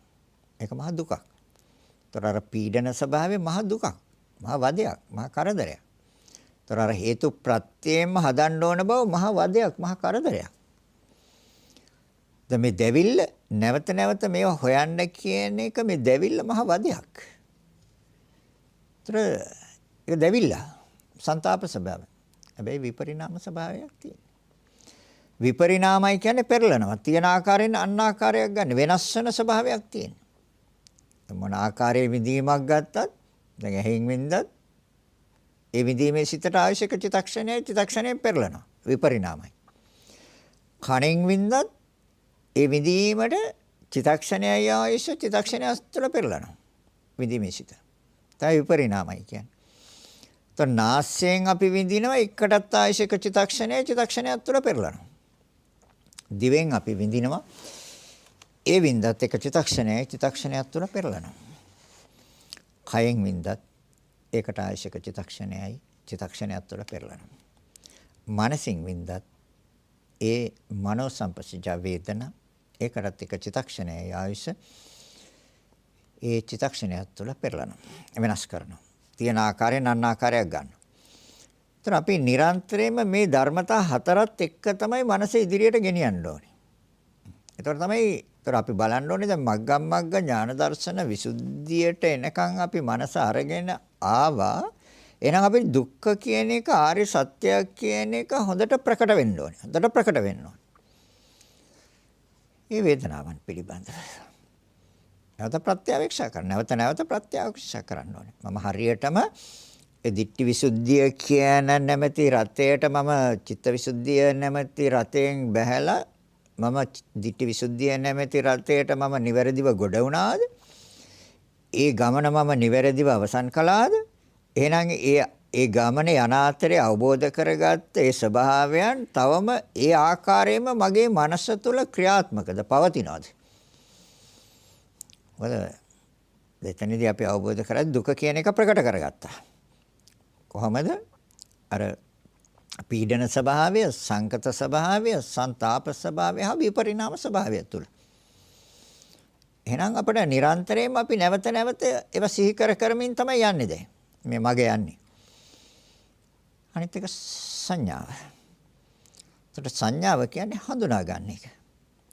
ඒක මහ දුකක්. ඒතර අර පීඩන ස්වභාවය මහ දුකක්. මහ වදයක්, මහ කරදරයක්. ඒතර අර හේතු ප්‍රත්‍යයෙන්ම හදන්න ඕන බව මහ වදයක්, මහ කරදරයක්. දැන් මේ දෙවිල්ල නැවත නැවත මේවා හොයන්න කියන එක මේ දෙවිල්ල මහ වදයක්. ඒතර ඒක දෙවිල්ල සංතාප ස්වභාවය. හැබැයි විපරිණාම ස්වභාවයක් තියෙනවා. විපරිණාමයි කියන්නේ පෙරලනවා. තියෙන ආකාරයෙන් අන් ආකාරයක් ගන්න වෙනස් වෙන ස්වභාවයක් තියෙනවා. මොන ආකාරයේ විඳීමක් ගත්තත් දැන් ඇහෙන් විඳත් ඒ විඳීමේ සිතට අවශ්‍යක චිත්තක්ෂණයෙන් පෙරලනවා. විපරිණාමයි. කණෙන් විඳත් ඒ විඳීමට චිත්තක්ෂණයයි අවශ්‍ය චිත්තක්ෂණය තුළ පෙරලනවා. විඳීමේ සිත. තමයි විපරිණාමයි කියන්නේ. તો නාසයෙන් අපි විඳිනවා එකටත් ආයශක චිත්තක්ෂණයක් තුළ පෙරලනවා. දිවෙන් අපි විඳිනවා ඒ විඳත් එක චිත්තක්ෂණයක් තුළ පෙරලනවා. කයෙන් විඳත් ඒකට ආයශක චිත්තක්ෂණයක් තුළ පෙරලනවා. මනසින් විඳත් ඒකට ආයශක චිත්තක්ෂණයක් තුළ පෙරලනවා. ශරීරයෙන් විඳත් ඒකට ආයශක චිත්තක්ෂණයක් තුළ පෙරලනවා. ඒ තමයි සංතාප ස්වභාවය. ඒ මනෝ සංපස්සජ වේදනා ඒකටත් එක චිත්තක්ෂණයේ ආයුෂ ඒ චිත්තක්ෂණයත් තුළ පෙරලනවා. වෙනස් කරනවා. තියෙන ආකාරයෙන් අන් ආකාරයක් ගන්නවා. ඒතර අපි නිරන්තරයෙන්ම මේ ධර්මතා හතරත් එක්ක තමයි මනස ඉදිරියට ගෙනියන්න ඕනේ. ඒතර තමයි අපි බලන්න ඕනේ දැන් මග්ගම් මග්ග ඥාන දර්ශන විසුද්ධියට එනකන් අපි මනස අරගෙන ආවා. එහෙනම් අපි දුක්ඛ කියන එක ආර්ය සත්‍යයක් කියන එක හොඳට ප්‍රකට වෙන්න ඕනේ. හොඳට ප්‍රකට වෙන්න ඕනේ. මේ වේදනාවන් පිළිබඳව. නැවත ප්‍රත්‍යවේක්ෂා කරන්න. නැවත ප්‍රත්‍යවේක්ෂා කරන්න ඕනේ. මම හරියටම ඒ ditthi visuddhiya කියන නැමැති රතයට මම චිත්ත විසුද්ධිය නැමැති රතෙන් බැහැලා මම ditthi visuddhiya නැමැති රතයට මම නිවැරදිව ගොඩ වුණාද? ඒ ගමන මම නිවැරදිව අවසන් කළාද? එහෙනම් ඒ ගමනේ යන අතරේ අවබෝධ කරගත්ත ඒ ස්වභාවයන් තවම ඒ ආකාරයෙන්ම මගේ මනස තුළ ක්‍රියාත්මකද පවතිනවද? වල දෙතනදී අපි අවබෝධ කරගත්ත දුක කියන එක ප්‍රකට කරගත්තා. කොහොමද? අර පීඩන ස්වභාවය, සංකත ස්වභාවය, ਸੰతాප ස්වභාවය හා විපරිණාම ස්වභාවය තුළ. එහෙනම් අපිට නිරන්තරයෙන්ම අපි නැවත ඒවා සිහි කරමින් තමයි යන්නේ දැන්. මේ මගේ යන්නේ. අනිත් එක සංඥාව. ඒතර සංඥාව කියන්නේ හඳුනා ගන්න එක.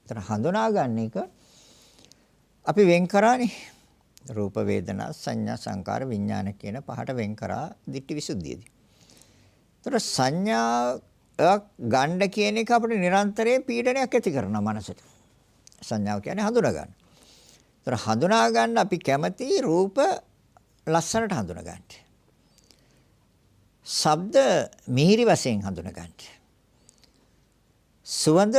ඒතර හඳුනා ගන්න එක අපි වෙන් කරානේ. රූප වේදනා සංඥා සංකාර විඥාන කියන පහට වෙන් කරා ditthi visuddhiyේදී. ඒතර සංඥාවක් ගන්න කියන එක අපිට නිරන්තරයෙන් පීඩනයක් ඇති කරනවා මනසට. සංඥාව කියන්නේ හඳුනා ගන්න. ඒතර හඳුනා ගන්න අපි කැමති රූප ලස්සනට හඳුනා ගන්න. ශබ්ද මිහිරි වශයෙන් හඳුනා ගන්න. සුවඳ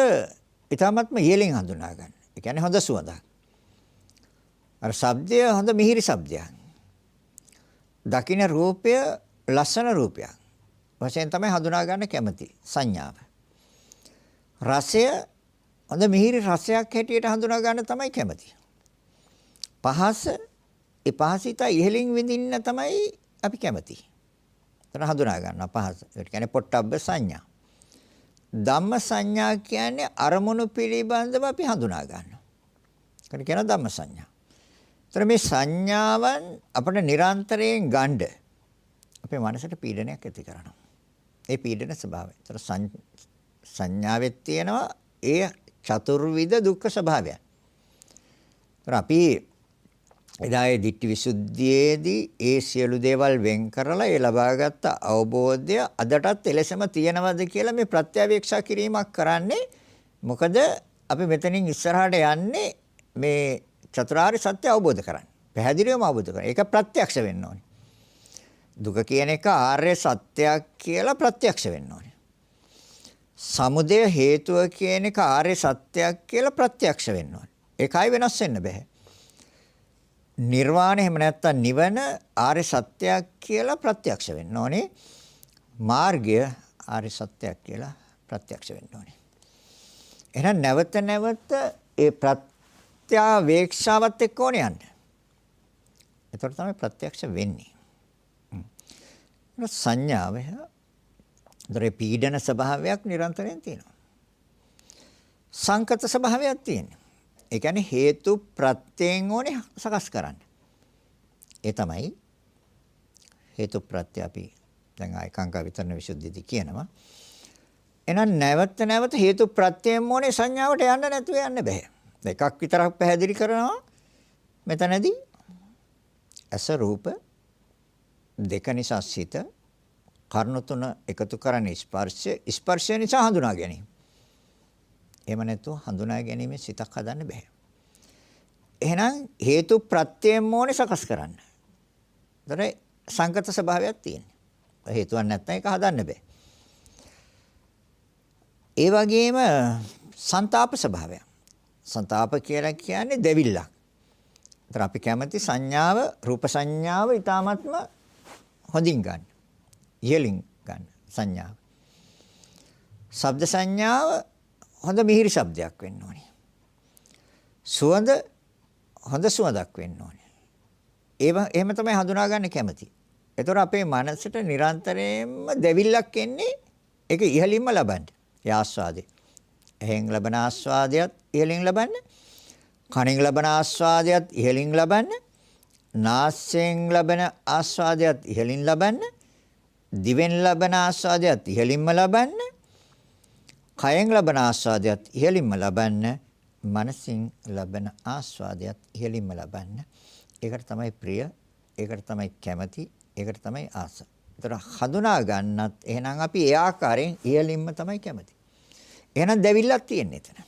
ඊටමත්ම ඉහළින් හඳුනා ගන්න. ඒ කියන්නේ හොඳ සුවඳක්. අර ශබ්දය හොඳ මිහිරි ශබ්දයක්. දකින්න රූපය ලස්සන රූපයක්. වශයෙන් තමයි හඳුනා ගන්න කැමති සංඥාව. රසය හොඳ මිහිරි රසයක් හැටියට හඳුනා ගන්න තමයි කැමති. පහස ඒ පහසිත ඉහළින් විඳින්න තමයි අපි කැමති. එතන හඳුනා ගන්නවා පහස. ඒ කියන්නේ පොට්ටබ්බ සංඥා. ධම්ම සංඥා කියන්නේ අරමුණු පිළිබඳව අපි හඳුනා ගන්නවා. ඒකට කියන ධම්ම සංඥා. ඒතර මේ සංඥාවන් අපිට නිරන්තරයෙන් ගන්න අපේ මනසට පීඩනයක් ඇති කරනවා. ඒ පීඩන ස්වභාවය. ඒතර සංඥාවෙත් තියෙනවා ඒ චතුර්විධ දුක්ඛ ස්වභාවයන්. ඒතර අපි එදායේ ditthi visuddhiයේදී ඒ සියලු දේවල් වෙන් කරලා ඒ ලබාගත් අවබෝධය අදටත් එලෙසම තියෙනවද කියලා මේ ප්‍රත්‍යවේක්ෂා කිරීමක් කරන්නේ. මොකද අපි මෙතනින් ඉස්සරහට යන්නේ මේ චතුරාර්ය සත්‍ය අවබෝධ කරගන්න. පැහැදිලිවම අවබෝධ කරගන්න. ඒක ප්‍රත්‍යක්ෂ වෙන්න ඕනේ. දුක කියන එක ආර්ය සත්‍යයක් කියලා ප්‍රත්‍යක්ෂ වෙන්න ඕනේ. සමුදය හේතුව කියන එක ආර්ය සත්‍යයක් කියලා ප්‍රත්‍යක්ෂ වෙන්න ඕනේ. ඒකයි වෙනස් වෙන්න බෑ. නිර්වාණය එහෙම නැත්නම් නිවන ආර්ය සත්‍යයක් කියලා ප්‍රත්‍යක්ෂ වෙන්න ඕනේ. මාර්ගය ආර්ය සත්‍යයක් කියලා ප්‍රත්‍යක්ෂ වෙන්න ඕනේ. එහෙනම් නැවත ඒ ප්‍රත්‍යවේක්ෂාවත් එක්ක ඕනේ යන්න. ඒතකොට තමයි ප්‍රත්‍යක්ෂ වෙන්නේ. සංඥාව දරේ පීඩන ස්වභාවයක් නිරන්තරයෙන් තියෙනවා. සංකත ස්වභාවයක් තියෙනවා. ඒ කියන්නේ හේතු ප්‍රත්‍යයෙන් ඕනේ සකස් කරන්න. ඒ තමයි හේතු ප්‍රත්‍ය අපි දැන් ආයකාංක විතරන විසුද්ධියදී කියනවා. එහෙනම් නැවත හේතු ප්‍රත්‍යයෙන් ඕනේ සංඥාවට යන්න නැතුව යන්න බෑ. එකක් විතරක් පැහැදිලි කරනවා. මෙතනදී අස රූප දෙක නිසා සිත කර්ණ තුන එකතු කරන්නේ ස්පර්ශය නිසා හඳුනා ගැනීම. එහෙම නැතුව හඳුනා ගැනීමෙන් සිතක් හදන්න බෑ. එහෙනම් හේතු ප්‍රත්‍යයෙන් ඕනේ සකස් කරන්න. ඒතර සංකත ස්වභාවයක් තියෙනවා. හේතුවක් නැත්නම් ඒක හදන්න බෑ. ඒ වගේම ਸੰతాප ස්වභාවයක්. ਸੰతాප කියලා කියන්නේ දෙවිල්ලක්. ඒතර අපි කැමති සංඥාව රූප සංඥාව ඊටාත්ම හොඳින් ගන්න. ඉහළින් ගන්න සංඥාව. ශබ්ද සංඥාව හොඳ මිහිරි ශබ්දයක් වෙන්න ඕනේ. සුවඳ හොඳ සුවඳක් වෙන්න ඕනේ. එහෙම තමයි හඳුනා ගන්න කැමති. ඒතර අපේ මනසට නිරන්තරයෙන්ම දෙවිල්ලක් එන්නේ ඒක ඉහළින්ම ලබන්න. ඒ ආස්වාදේ. එහෙන් ලබන ආස්වාදයත් ඉහළින් ලබන්න. කනින් ලබන ආස්වාදයත් ඉහළින් ලබන්න. නාසයෙන් ලබන ආස්වාදයත් ඉහළින් ලබන්න. දිවෙන් ලබන ආස්වාදයත් ඉහළින්ම ලබන්න. කයෙන් ලබන ආස්වාදයත් ඉහළින්ම ලබන්න. මනසින් ලබන ආස්වාදයත් ඉහළින්ම ලබන්න. ඒකට තමයි ප්‍රිය, ඒකට තමයි කැමැති, ඒකට තමයි ආස. ඒතර හඳුනා ගන්නත් එහෙනම් අපි ඒ ආකාරයෙන් ඉහළින්ම තමයි කැමැති. එහෙනම් දෙවිල්ලක් තියෙන්නේ එතන.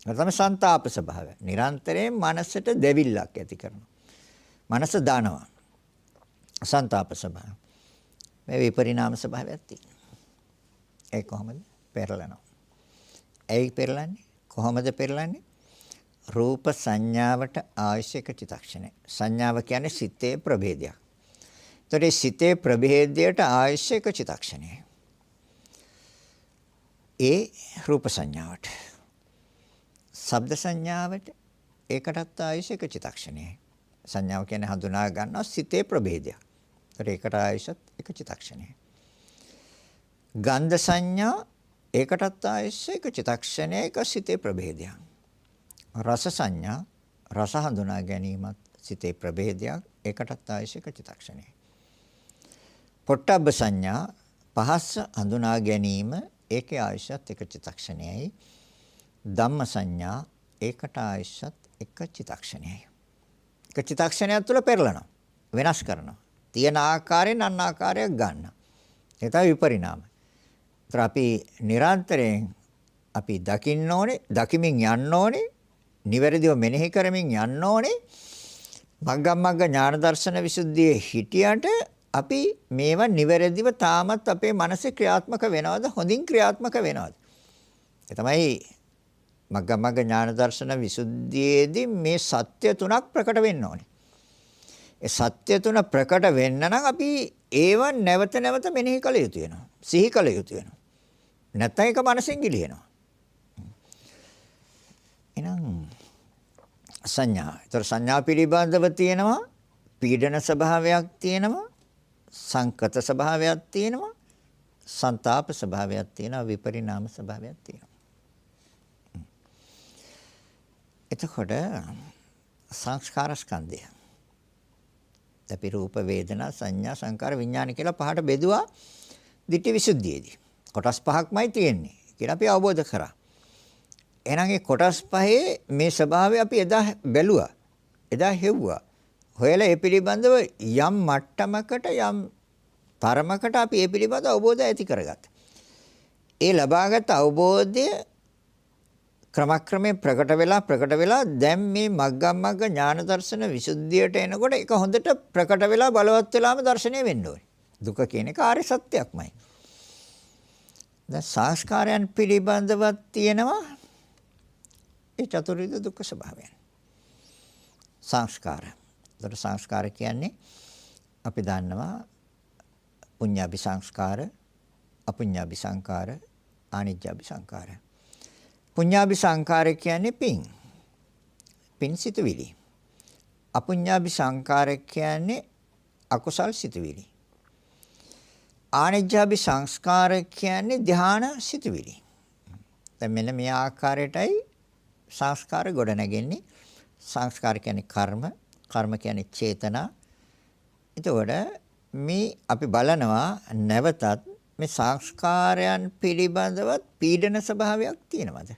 ඒක තමයි ਸੰతాප ස්වභාවය. නිරන්තරයෙන් මනසට දෙවිල්ලක් ඇති කරනවා. මනස දානවා. ਸੰతాප ස්වභාවය. මේ විපරිණාම ස්වභාවයක් තියෙනවා. ඒ කොහොමද? පෙරලනවා. ඇයි පෙරලන්නේ? කොහොමද පෙරලන්නේ? රූප සංඥාවට ආශ්‍රිත චිත්තක්ෂණය. සංඥාව කියන්නේ සිතේ ප්‍රභේදයක්. ඒතකොට සිතේ ප්‍රභේදයට ආශ්‍රිත චිත්තක්ෂණය. ඒ රූප සංඥාවට. ශබ්ද සංඥාවට ඒකටත් ආශ්‍රිත චිත්තක්ෂණය. සංඥාව කියන්නේ හඳුනා ගන්නවා සිතේ ප්‍රභේදයක්. ඒතකොට ඒකට ආශ්‍රිත එක චිත්තක්ෂණය. ගන්ධ සංඥා ඒකටත් ආශ්‍රිත චිත්තක්ෂණයක සිතේ ප්‍රභේදයක්. රස සංඥා රස හඳුනා ගැනීමත් සිතේ ප්‍රභේදයක්. ඒකටත් ආශ්‍රිත චිත්තක්ෂණය. පොට්ටබ්බ සංඥා පහස හඳුනා ගැනීම ඒකේ ආශ්‍රිත එක චිත්තක්ෂණයයි. ධම්ම සංඥා ඒකට ආශ්‍රිත එක චිත්තක්ෂණයයි. එක චිත්තක්ෂණයක් තුළ පෙරලනවා. වෙනස් කරනවා. තියෙන ආකාරයෙන් අන් ආකාරයක් ගන්නවා. ඒ තමයි විපරිණාම. ඒතර අපි නිරන්තරයෙන් අපි දකින්න ඕනේ, දකිමින් යන්න ඕනේ, නිවැරදිව මෙනෙහි කරමින් යන්න ඕනේ. මග්ගමග්ග ඥාන දර්ශන විසුද්ධියේ හිටියට අපි මේවා නිවැරදිව තාමත් අපේ මනසේ ක්‍රියාත්මක වෙනවද? හොඳින් ක්‍රියාත්මක වෙනවද? ඒ තමයි මග්ගමග්ග ඥාන දර්ශන විසුද්ධියේදී මේ සත්‍ය තුනක් ප්‍රකට වෙන්න ඕනේ. ඒ සත්‍ය තුන ප්‍රකට වෙන්න නම් අපි ඒව නැවත නැවත මෙනෙහි කළ යුතු වෙනවා. සිහි කළ යුතු වෙනවා. නැත්නම් ඒක මනසෙන් ගිලිහෙනවා. එහෙනම් සංඥා. ඒතර සංඥා පිළිබඳව තියෙනවා පීඩන ස්වභාවයක් තියෙනවා, සංකත ස්වභාවයක් තියෙනවා, ਸੰతాප ස්වභාවයක් තියෙනවා, විපරිණාම ස්වභාවයක් තියෙනවා. එතකොට සංස්කාර ස්කන්ධය. අපි රූප වේදනා සංඥා සංකාර විඥාන කියලා පහට බෙදුවා ditthi visuddhiයේදී. කොටස් පහක්මයි තියෙන්නේ කියලා අපි අවබෝධ කරා. එහෙනම් ඒ කොටස් පහේ මේ ස්වභාවය අපි එදා බැලුවා. එදා හෙව්වා. හොයලා ඒ පිළිබඳව යම් මට්ටමකට යම් තරමකට අපි ඒ පිළිබඳව අවබෝධය ඇති කරගත්තා. ඒ ලබාගත් අවබෝධය ක්‍රමක්‍රමයෙන් ප්‍රකට වෙලා දැන් මේ මග්ගමග්ග ඥාන දර්ශන විසුද්ධියට එනකොට ඒක හොඳට ප්‍රකට වෙලා බලවත් වෙලාම දර්ශනය වෙන්න ඕනේ. දුක කියන එක ආර්ය සත්‍යයක්මයි. දැන් සංස්කාරයන් පිළිබඳව තියෙනවා ඒ චතුර්විධ දුක්ඛ ස්වභාවයන්. සංස්කාර. ඒතර සංස්කාර කියන්නේ අපි දන්නවා පුඤ්ඤාභි සංස්කාර, අපුඤ්ඤාභි සංකාර, ආනිජ්ජාභි සංකාර. පුඤ්ඤාභි සංකාර කියන්නේ පින්. පින් සිතුවිලි. අපුඤ්ඤාභි සංකාර කියන්නේ අකුසල් සිතුවිලි. ආනිජ්ජාභි සංස්කාර කියන්නේ ධානා සිතුවිලි. දැන් මෙන්න මේ ආකාරයටයි සංස්කාර ගොඩ නැගෙන්නේ. සංස්කාර කියන්නේ කර්ම, කර්ම කියන්නේ චේතනා. එතකොට මේ අපි බලනවා නැවතත් මේ සංස්කාරයන් පිළිබඳව පීඩන ස්වභාවයක් තියෙනවද?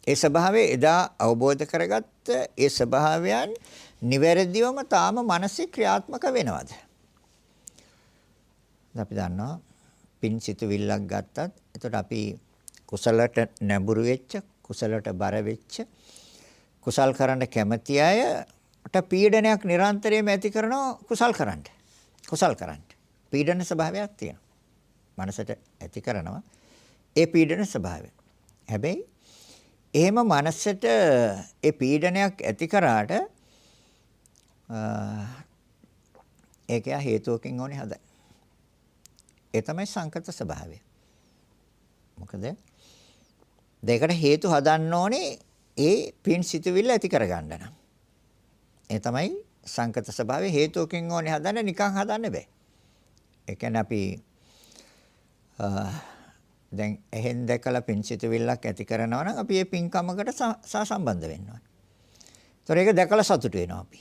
ඒ ස්වභාවය එදා අවබෝධ කරගත්ත ඒ ස්වභාවයන් නිවැරදිවම තාම මනසේ ක්‍රියාත්මක වෙනවද? අපි දන්නවා පින් සිතුවිල්ලක් ගත්තත් එතකොට අපි කුසලට නැඹුරු වෙච්ච, කුසලට බර වෙච්ච, කුසල් කරන්න කැමති අයට පීඩනයක් නිරන්තරයෙන්ම ඇති කරනවා කුසල් කරන්න. කුසල් කරන්න. පීඩන ස්වභාවයක් තියෙනවා. මනසට ඇති කරනවා ඒ පීඩන ස්වභාවය. හැබැයි එහෙම මනසට ඒ පීඩනයක් ඇති කරාට ඒක හේතුවකින් ඕනේ හදන්න. ඒ තමයි සංකත ස්වභාවය. මොකද දෙයකට හේතු හදන්න ඕනේ ඒ පින් සිතුවිල්ල ඇති කරගන්න නම්. ඒ තමයි සංකත ස්වභාවය. හේතුවකින් ඕනේ හදන්න, නිකන් හදන්න බෑ. ඒ කියන්නේ අපි දැන් එහෙන් දැකලා පින්සිතවිල්ලක් ඇති කරනවා නම් අපි ඒ පින්කමකට සම්බන්ධ වෙන්න ඕනේ. ඒතර ඒක දැකලා සතුට වෙනවා අපි.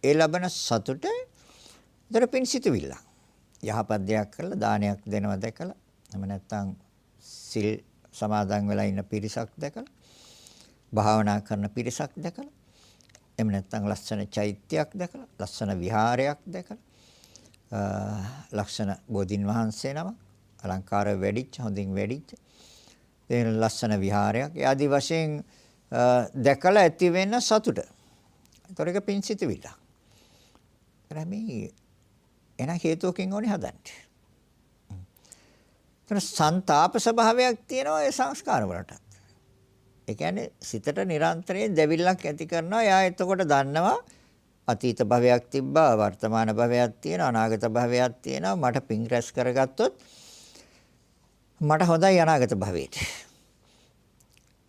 ඒ ලබන සතුට ඒතර පින්සිතවිල්ල. යහපත් දෙයක් කරලා දානයක් දෙනවා දැකලා එහෙම නැත්නම් සිල් සමාදන් වෙලා ඉන්න පිරිසක් දැකලා භාවනා කරන පිරිසක් දැකලා එහෙම නැත්නම් ලස්සන චෛත්‍යයක් දැකලා ලස්සන විහාරයක් දැකලා ලක්ෂණ බෝධින් වහන්සේ නම අලංකාර වැඩිච්ච හොඳින් වැඩිච්ච දෙන ලස්සන විහාරයක් ආදි වශයෙන් දැකලා ඇති වෙන සතුට. ඒතර එක පින්සිතවිල්ල. එන හේතුවකින් ඕනේ හදන්න. ඒතර සංతాප ස්වභාවයක් තියෙනවා ඒ සංස්කාර වලට. ඒ කියන්නේ සිතට නිරන්තරයෙන් දැවිල්ලක් ඇති කරනවා. එයා එතකොට දන්නවා අතීත භවයක් තිබ්බා, වර්තමාන භවයක් තියෙනවා, අනාගත භවයක් තියෙනවා. මට පින් රැස් කරගත්තොත් මට හොඳයි අනාගත භවයට.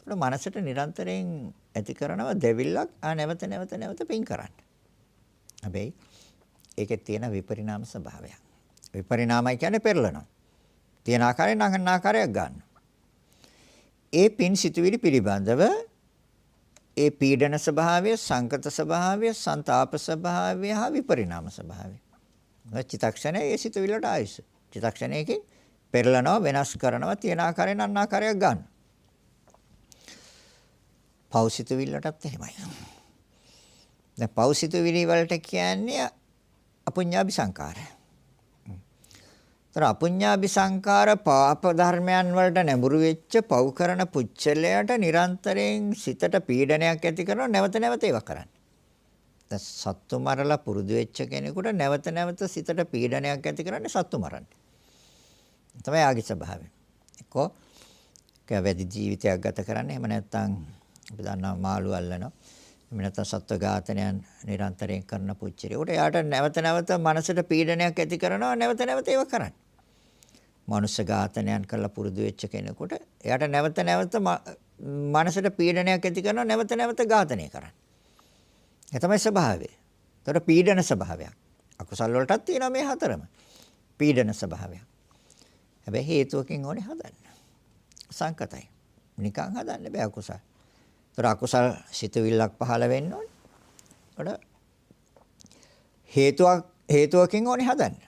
ඒක මනසට නිරන්තරයෙන් ඇති කරනවා දැවිල්ලක් නැවත නැවත පින් කරන්න. හැබැයි ඒකේ තියෙන විපරිණාම ස්වභාවය. විපරිණාමයි කියන්නේ පෙරලනවා. තියෙන ආකාරයෙන් නගන ආකාරයක් ගන්න. ඒ පින් සිතුවිලි පිළිබඳව ඒ පීඩන ස්වභාවය, සංකත ස්වභාවය, සංతాප ස්වභාවය හා විපරිණාම ස්වභාවය. චිත්තක්ෂණයේ ඒ සිතුවිල්ලට ආයුෂ. චිත්තක්ෂණයකින් පෙරලනවා, වෙනස් කරනවා, තියෙන ආකාරයෙන් අන්න ආකාරයක් ගන්න. පෞසිතුවිල්ලටත් එහෙමයි. දැන් පෞසිතුවිලි වලට කියන්නේ අපුඤ්ඤාභි සංකාර. අපුඤ්ඤාභි සංකාර පාප ධර්මයන් වලට නැඹුරු වෙච්ච පව් කරන පුච්චලයට නිරන්තරයෙන් සිතට පීඩනයක් ඇති කරන නැවත නැවත ඒවා කරන්නේ. දැන් සත්තු මරලා පුරුදු වෙච්ච කෙනෙකුට නැවත නැවත සිතට පීඩනයක් ඇති කරන්නේ සත්තු මරන්නේ. තමයි ආගේ ස්වභාවය. එක්කෝ කැවැදි ජීවිතයක් ගත කරන්නේ. එහෙම නැත්නම් අපි දන්නවා මාළු අල්ලනවා. එහෙම නැත්නම් සත්ව ඝාතනයන් නිරන්තරයෙන් කරන පුච්චලයට. එයාට නැවත නැවත මනසට පීඩනයක් ඇති කරනවා නැවත නැවත ඒවා කරන්නේ. මනුෂ්‍ය ඝාතනයන් කරලා පුරුදු වෙච්ච කෙනෙකුට එයාට නැවත නැවත මනසට පීඩනයක් ඇති කරනවා නැවත නැවත ඝාතනය කරන්නේ. ඒ තමයි ස්වභාවය. ඒතර පීඩන ස්වභාවයක්. අකුසල් වලටත් තියෙනවා මේ හතරම. පීඩන ස්වභාවයක්. හැබැයි හේතුවකින් ඕනේ හදන්න. සංකතයි. නිකන් හදන්න බෑ අකුසල්. ඒතර අකුසල් සිතුවිල්ලක් පහළ වෙන්න ඕනේ. හේතුවකින් ඕනේ හදන්න.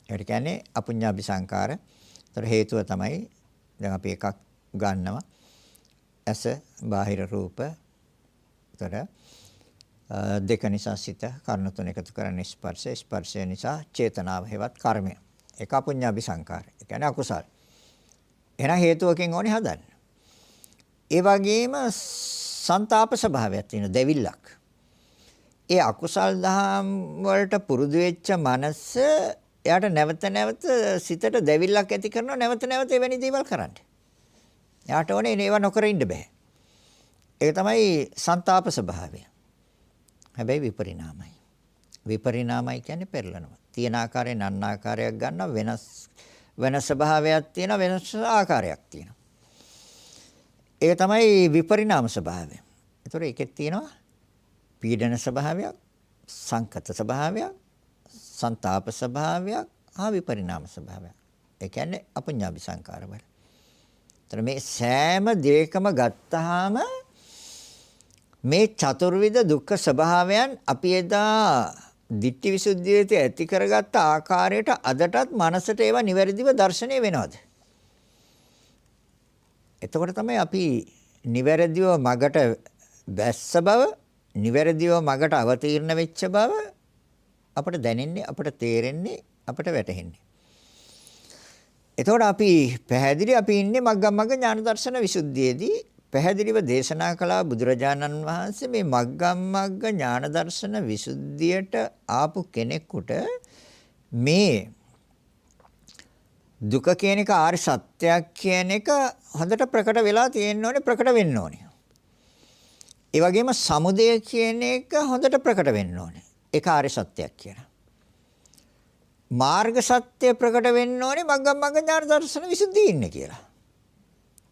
ඒකට කියන්නේ අපුඤ්ඤාභි සංකාර. ඒතර හේතුව තමයි දැන් අපි එකක් ගන්නවා. ඇස, බාහිර රූප. ඒතර දෙක නිසා සිත, කර්ණ තුන එකතු කරන ස්පර්ශය, ස්පර්ශය නිසා චේතනාව හේවත් කර්මය. ඒක අපුඤ්ඤාභි සංකාර. ඒ කියන්නේ අකුසල්. එහෙනම් හේතුවකින් ඕනේ හදන්න. ඒ වගේම සංతాප ස්වභාවයක් තියෙන දෙවිල්ලක්. ඒ අකුසල් දහම් වලට පුරුදු වෙච්ච මනස එයාට නැවත නැවත සිතට දැවිල්ලක් ඇති කරනවා නැවත නැවත එවැනි දේවල් කරන්න. එයාට ඕනේ ඒවා නොකර ඉන්න බෑ. ඒක තමයි සංతాප ස්වභාවය. හැබැයි විපරිණාමයි. විපරිණාමයි කියන්නේ පෙරලනවා. තියෙන ආකාරයෙන් අන්න ආකාරයක් ගන්න වෙනස් ස්වභාවයක් තියෙන වෙනස් ආකාරයක් තියෙනවා. ඒක තමයි විපරිණාම ස්වභාවය. ඒතකොට ඒකෙත් තියෙනවා පීඩන ස්වභාවයක්, සංකත ස්වභාවයක්, සංతాප ස්වභාවයක්, හා විපරිණාම ස්වභාවයක්. ඒ කියන්නේ අපුඤ්ඤාභි සංකාර වල. ඒතර මේ සෑම දෙයකම ගත්තාම මේ චතුර්විධ දුක්ඛ ස්වභාවයන් අපි එදා ditthi visuddhiyete ඇති කරගත්ත ආකාරයට අදටත් මනසට ඒවා නිවැරදිව දැర్శණය වෙනවද? එතකොට තමයි අපි නිවැරදිව මගට බැස්ස බව, නිවැරදිව මගට අවතීර්ණ වෙච්ච බව අපට දැනෙන්නේ, අපට තේරෙන්නේ, අපට වැටහෙන්නේ. එතකොට අපි ඉන්නේ මග්ගමග්ග ඥාන දර්ශන විසුද්ධියේදී පැහැදිලිව දේශනා කළා බුදුරජාණන් වහන්සේ මේ මග්ගමග්ග ඥාන දර්ශන විසුද්ධියට ආපු කෙනෙකුට මේ දුක කියන එක ආර්ය සත්‍යයක් කියන එක හොඳට ප්‍රකට වෙලා තියෙන්න ඕනේ, ප්‍රකට වෙන්න ඕනේ. ඒ වගේම සමුදය කියන එක හොඳට ප්‍රකට වෙන්න ඕනේ. ඒක ආර්ය සත්‍යයක් කියලා. මාර්ග සත්‍ය ප්‍රකට වෙන්න ඕනේ මග්ගමග්ග ඥාන දර්ශන විසුද්ධියේ ඉන්නේ කියලා.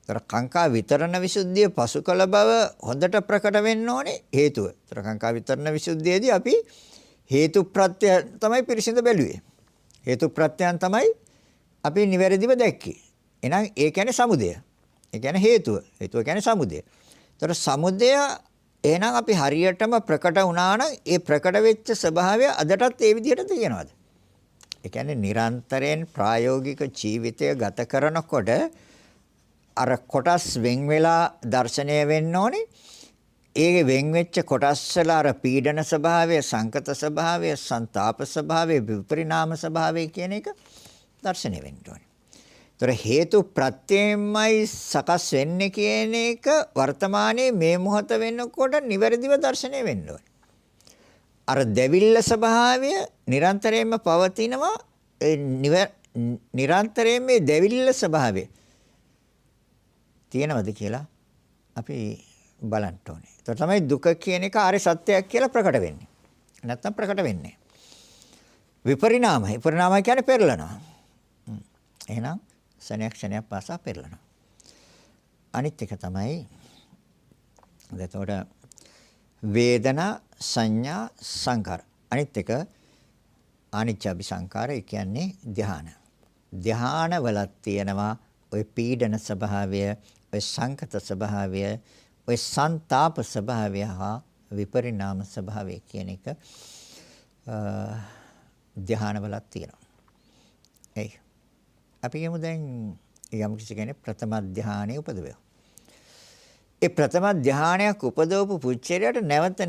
තර කාංකා විතරණ විසුද්ධිය පසු කළ බව හොඳට ප්‍රකට වෙන්න ඕනේ හේතුව. තර කාංකා විතරණ විසුද්ධියේදී අපි හේතු ප්‍රත්‍ය තමයි පිරිසිඳ බැලුවේ. හේතු ප්‍රත්‍යයන් තමයි අපි නිවැරදිව දැක්කේ. එහෙනම් ඒ කියන්නේ සමුදය. ඒ කියන්නේ හේතුව. හේතුව කියන්නේ සමුදය. ඒතර සමුදය එහෙනම් අපි හරියටම ප්‍රකට වුණා නම් ඒ ප්‍රකට වෙච්ච ස්වභාවය අදටත් ඒ විදිහට තියෙනවද? ඒ කියන්නේ නිරන්තරයෙන් ප්‍රායෝගික ජීවිතය ගත කරනකොට අර කොටස් වෙන් වෙලා දර්ශනය වෙන්න ඕනේ. ඒ වෙන් වෙච්ච කොටස් වල අර පීඩන ස්වභාවය, සංකත ස්වභාවය, ਸੰతాප ස්වභාවය, විපරිණාම ස්වභාවය කියන එක දර්ශනය වෙන්න ඕනේ. ඒතර හේතු ප්‍රත්‍යයෙන්මයි සකස් වෙන්නේ කියන එක වර්තමානයේ මේ මොහොත වෙනකොට නිවැරදිව දර්ශනය වෙන්න ඕනේ. අර දෙවිල්ල ස්වභාවය නිරන්තරයෙන්ම පවතිනවා. නිරන්තරයෙන් මේ දෙවිල්ල ස්වභාවය තියෙනවද කියලා අපි බලන්න ඕනේ. ඒතර තමයි දුක කියන එක ආර්ය සත්‍යයක් කියලා ප්‍රකට වෙන්නේ. නැත්තම් ප්‍රකට වෙන්නේ. විපරිණාමය. විපරිණාමය කියන්නේ පෙරලනවා. එහෙනම් ක්ෂණයක් පාසා පෙරලනවා. අනිත් එක තමයි එතකොට වේදනා සංඥා සංකාර. අනිත් එක අනිච්ච සංකාර. ඒ කියන්නේ ධ්‍යාන. ධ්‍යාන වලක් තියෙනවා ඔය පීඩන ස්වභාවය, ඔය සංකත ස්වභාවය, ඔය ਸੰతాප ස්වභාවය හා විපරිණාම ස්වභාවය කියන එක ධ්‍යාන වලක් තියෙනවා. එයි අපි කියමු දැන් යම් කිසි කෙනෙක් ප්‍රථම ධ්‍යානයේ උපදවනවා. ඒ ප්‍රථම ධ්‍යානයක් උපදවපු පුච්චරයට නැවත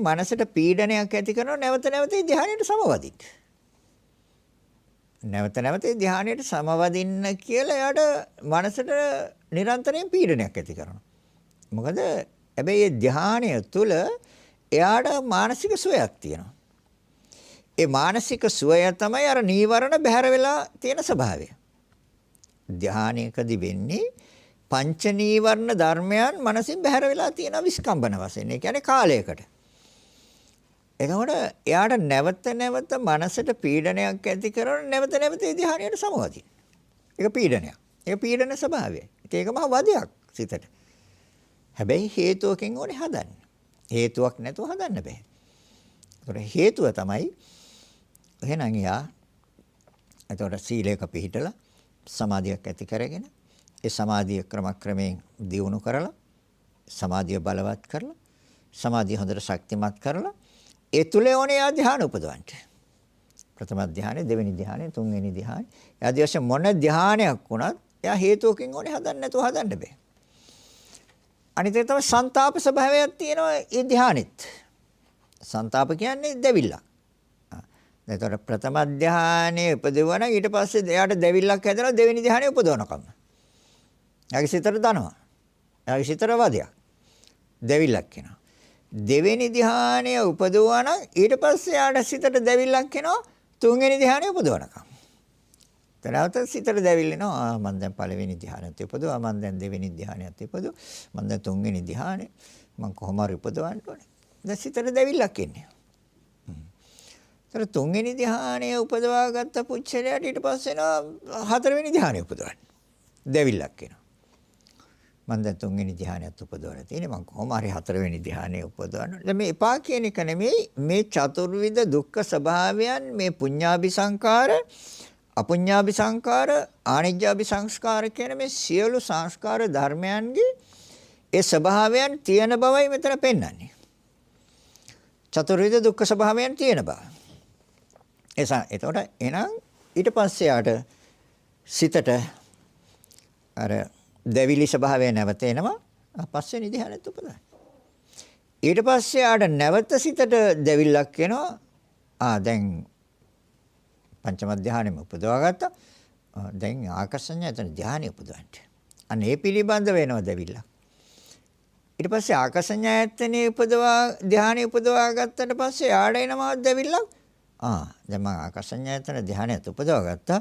මනසට පීඩනයක් ඇති කරනවා. නැවත ධ්‍යානයට සමවදින්න. නැවත ධ්‍යානයට සමවදින්න කියලා එයාට මනසට නිරන්තරයෙන් පීඩනයක් ඇති කරනවා. මොකද හැබැයි මේ ධ්‍යානය තුළ එයාට මානසික සුවයක් තියෙනවා. ඒ මානසික සුවය තමයි අර නීවරණ බැහැර වෙලා තියෙන ස්වභාවය. ධ්‍යානයකදී වෙන්නේ පංච නීවරණ ධර්මයන් මනසින් බැහැර වෙලා තියෙන විස්කම්බන වශයෙන්. ඒ කියන්නේ කාලයකට. එතකොට එයාට නැවත මනසට පීඩනයක් ඇති කරන නැවත ඒ ධ්‍යානයට සමවදින. ඒක පීඩනයක්. ඒක පීඩන ස්වභාවය. ඒක මහ වදයක් සිතට. හැබැයි හේතුවකින් ඕනේ හදන්න. හේතුවක් නැතුව හදන්න බෑ. ඒතකොට හේතුව තමයි එහෙනම් යා එතකොට සීලයක පිළිහිටලා සමාධියක් ඇති කරගෙන ඒ සමාධිය ක්‍රමයෙන් දියුණු කරලා සමාධිය බලවත් කරලා සමාධිය හොඳට ශක්තිමත් කරලා ඒ තුල ඕනේ ධ්‍යාන උපදවන්න. ප්‍රථම ධ්‍යානෙ, දෙවෙනි ධ්‍යානෙ, තුන්වෙනි ධ්‍යානෙ. ආදී වශයෙන් මොන ධ්‍යානයක් වුණත් එයා හේතුවකින් ඕනේ හදන්න නැතුව හදන්න බෑ. අනිත් එක තමයි ਸੰతాප ස්වභාවයක් තියෙනවා ඒ ධ්‍යානෙත්. ਸੰతాප කියන්නේ දෙවිල්ලක්. එතකොට ප්‍රථම ධ්‍යානෙ උපදවන ඊට පස්සේ එයාට දෙවිල්ලක් හැදලා දෙවෙනි ධ්‍යානෙ උපදවනකම්. එයාගේ සිතට දනවා. එයාගේ සිතට වදයක්. දෙවිල්ලක් එනවා. දෙවෙනි ධ්‍යානය උපදවන ඊට පස්සේ එයාට සිතට දෙවිල්ලක් එනවා තුන්වෙනි ධ්‍යානෙ උපදවනකම්. තරවත සිතට දෙවිල්ල එනවා. මම දැන් පළවෙනි ධ්‍යානෙත් උපදවුවා. මම දැන් දෙවෙනි ධ්‍යානෙත් උපදවුවා. මම දැන් තුන්වෙනි ධ්‍යානෙ මම කොහොම හරි උපදවන්න ඕනේ. දැන් සිතට දෙවිල්ලක් එන්නේ. ඒතර තුන්වෙනි ධ්‍යානය උපදවා ගත්ත පුච්චලයට ඊට පස්සේ එනවා හතරවෙනි ධ්‍යානය උපදවන්න. දෙවිල්ලක් එනවා. මම දැන් තුන්වෙනි ධ්‍යානයත් උපදවලා තියෙන්නේ. මම කොහොම හරි හතරවෙනි ධ්‍යානය උපදවන්න. දැන් මේ එපා කියන එක නෙමෙයි මේ චතුර්විධ දුක්ඛ ස්වභාවයන් මේ පුඤ්ඤාභි සංකාර, අපුඤ්ඤාභි සංකාර, ආනිජ්ජාභි සංස්කාර කියන මේ සියලු සංස්කාර ධර්මයන්ගේ ඒ ස්වභාවයන් තියෙන බවයි මෙතන පෙන්වන්නේ. චතුර්විධ දුක්ඛ ස්වභාවයන් තියෙන බව. එතකොට එහෙනම් ඊට පස්සේ ආට සිතට අර දෙවිලි ස්වභාවය නැවත එනවා. පස්වෙනි ධ්‍යානෙත් උපදවන. ඊට පස්සේ ආට නැවත සිතට දෙවිල්ලක් එනවා. දැන් පංචම ධ්‍යානෙම උපදවා ගත්තා. දැන් ආකර්ෂණය එතන ධ්‍යානෙ උපදවන්න. අන්න ඒ පිළිබඳ වෙනවා දෙවිල්ලක්. ඊට පස්සේ ආකර්ෂණයයත්නේ උපදවා ධ්‍යානෙ උපදවා ගත්තට පස්සේ ආඩ එනවා දෙවිල්ලක්. දැන් මම ආකර්ෂණයයතන ධ්‍යානෙත් උපදවා ගත්තා.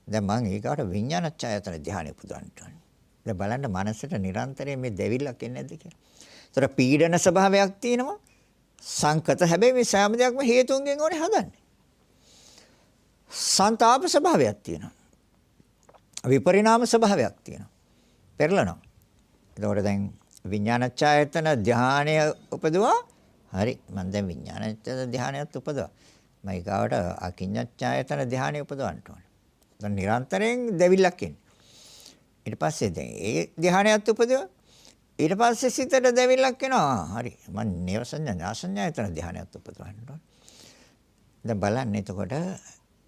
දැන් මම ඊගාට විඥානච්ඡායතන ධ්‍යානෙ උපදවන්න ඕනේ. දැන් බලන්න මනසට නිරන්තරයෙන් මේ දෙවිල්ලක් එන්නේ නැද්ද කියලා. ඒතර පීඩන ස්වභාවයක් තියෙනවා. සංකත හැබැයි මේ සෑම දෙයක්ම හේතුන්ගෙන් ඕනේ හදන්නේ. ਸੰతాප ස්වභාවයක් තියෙනවා. විපරිණාම ස්වභාවයක් තියෙනවා. පෙරලනවා. ඒතකොට දැන් විඥානච්ඡායතන ධ්‍යානය උපදවා. හරි මම දැන් විඥානච්ඡායතන ධ්‍යානයත් උපදවා. මම ඊගාවට අකිඤ්ඤච්ඡායතන ධ්‍යානය උපදවන්න ඕනේ. දැන් නිරන්තරයෙන් දැවිල්ලක් එන්නේ. ඊට පස්සේ දැන් ඒ ධ්‍යානයත් උපදව. ඊට පස්සේ සිතට දැවිල්ලක් එනවා. හරි. මම නේව සංඥා ඥාසඤ්ඤා එතන ධ්‍යානයත් උපදවන්න ඕන. දැන් බලන්න එතකොට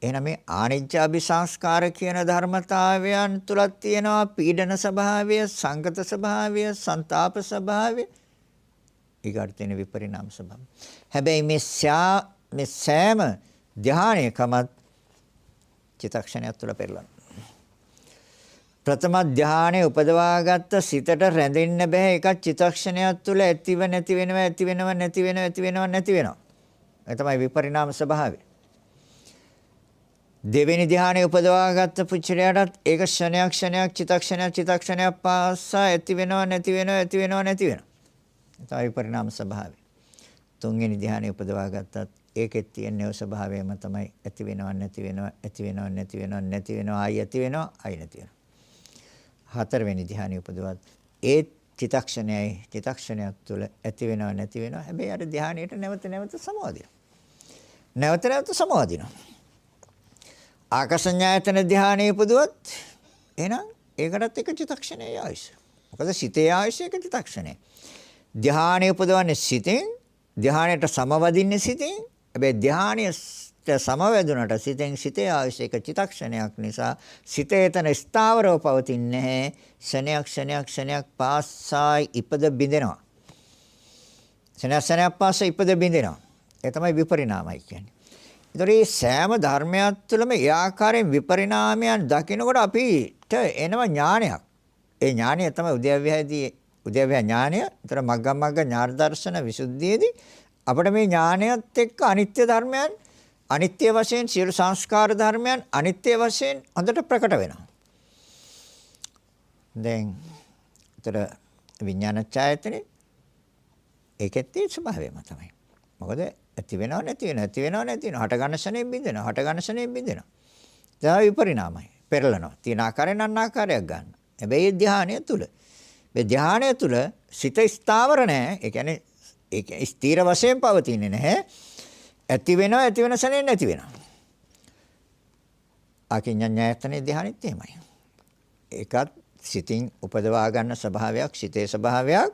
එහෙනම් මේ ආනිච්ඡාභිසංස්කාර කියන ධර්මතාවයන් තුලක් තියෙනවා පීඩන ස්වභාවය, සංගත ස්වභාවය, ਸੰతాප ස්වභාවය, ඊගාට තියෙන විපරිණාම ස්වභාවය. හැබැයි මේ සෑම ධ්‍යානයකම චිත්තක්ෂණයක් තුල පෙරලන. ප්‍රථම ධ්‍යානයේ උපදවාගත්ත සිතට රැඳෙන්න බෑ එකක් චිත්තක්ෂණයක් තුල ඇතිව නැති වෙනවා, ඇති වෙනවා, නැති වෙනවා, ඇති වෙනවා, නැති වෙනවා. ඒ තමයි විපරිණාම ස්වභාවය. දෙවෙනි ධ්‍යානයේ උපදවාගත්ත පුච්චරයටත් ඒක ක්ෂණයක් චිත්තක්ෂණයක් පාසා ඇති වෙනවා, නැති වෙනවා, ඇති වෙනවා, නැති වෙනවා. ඒ තමයි විපරිණාම ස්වභාවය. තුන්වෙනි ධ්‍යානයේ උපදවාගත්තත් ඒකෙත් තියෙන නව ස්වභාවයම තමයි ඇති වෙනවා, නැති වෙනවා, ඇති වෙනවා, නැති වෙනවා, නැති වෙනවා, ආයි ඇති වෙනවා, ආයි නැති වෙනවා. හතරවෙනි ධ්‍යානයේ උපදවත් ඒ චිත්තක්ෂණයක් තුළ ඇති වෙනවා, නැති වෙනවා. හැබැයි අර ධ්‍යානයට නැවත නැවත සමවදිනවා. නැවත නැවත සමවදිනවා. ආකාසඤ්ඤායතන ධ්‍යානයේ උපදවත් එහෙනම් ඒකටත් එක චිත්තක්ෂණයේ ආයුෂ. මොකද සිතේ ආයුෂ එක චිත්තක්ෂණය. ධ්‍යානයේ උපදවන්නේ සිතෙන්, ධ්‍යානයට සමවදින්නේ සිතෙන්. හැබැයි ධ්‍යානයට සමවැදුනට සිතේ ආයුෂ එක චිත්තක්ෂණයක් නිසා සිතේ තන ස්ථාවරව පවතින්නේ ක්ෂණයක් පාසා ඉපද බිඳෙනවා. ක්ෂණයක් පාසා ඉපද බිඳෙනවා. ඒ තමයි විපරිණාමයි කියන්නේ. ඒතර මේ සෑම ධර්මයක් තුළම ඒ ආකාරයෙන් විපරිණාමයන් දකිනකොට අපිට එනවා ඥානයක්. ඒ ඥානය තමයි උද්‍යව්‍ය ඥානය. ඒතර මග්ගමග්ග ඥාන දර්ශන විසුද්ධියේදී අපිට මේ ඥානයත් එක්ක අනිත්‍ය ධර්මයන්, අනිත්‍ය වශයෙන් සියලු සංස්කාර ධර්මයන් අනිත්‍ය වශයෙන් හොඳට ප්‍රකට වෙනවා. දැන් ඒතර විඥාන ඡායතනේ ඒකෙත් තියෙන ස්වභාවයම තමයි. මොකද ඇති වෙනව නැති වෙනව, ඇති වෙනව නැති වෙනව, හට ගන්න ශරණයෙන් බින්දෙනවා, හට ගන්න ශරණයෙන් බින්දෙනවා. ඒක විපරිණාමයි. පෙරලනවා. තියෙන ආකාරයෙන් අන්න ආකාරයක් ගන්න. හැබැයි ධානය තුල මේ ධානය තුල සිත ස්ථාවර නැහැ. ඒ කියන්නේ ඒක ස්ථීර වශයෙන් පවතින්නේ නැහැ. ඇති වෙනවා, ඇති වෙන ශරණයෙන් නැති වෙනවා. ආකින්ඥායතනේ ධානයත් එහෙමයි. ඒකත් සිතින් උපදවා ගන්න ස්වභාවයක්, සිතේ ස්වභාවයක්.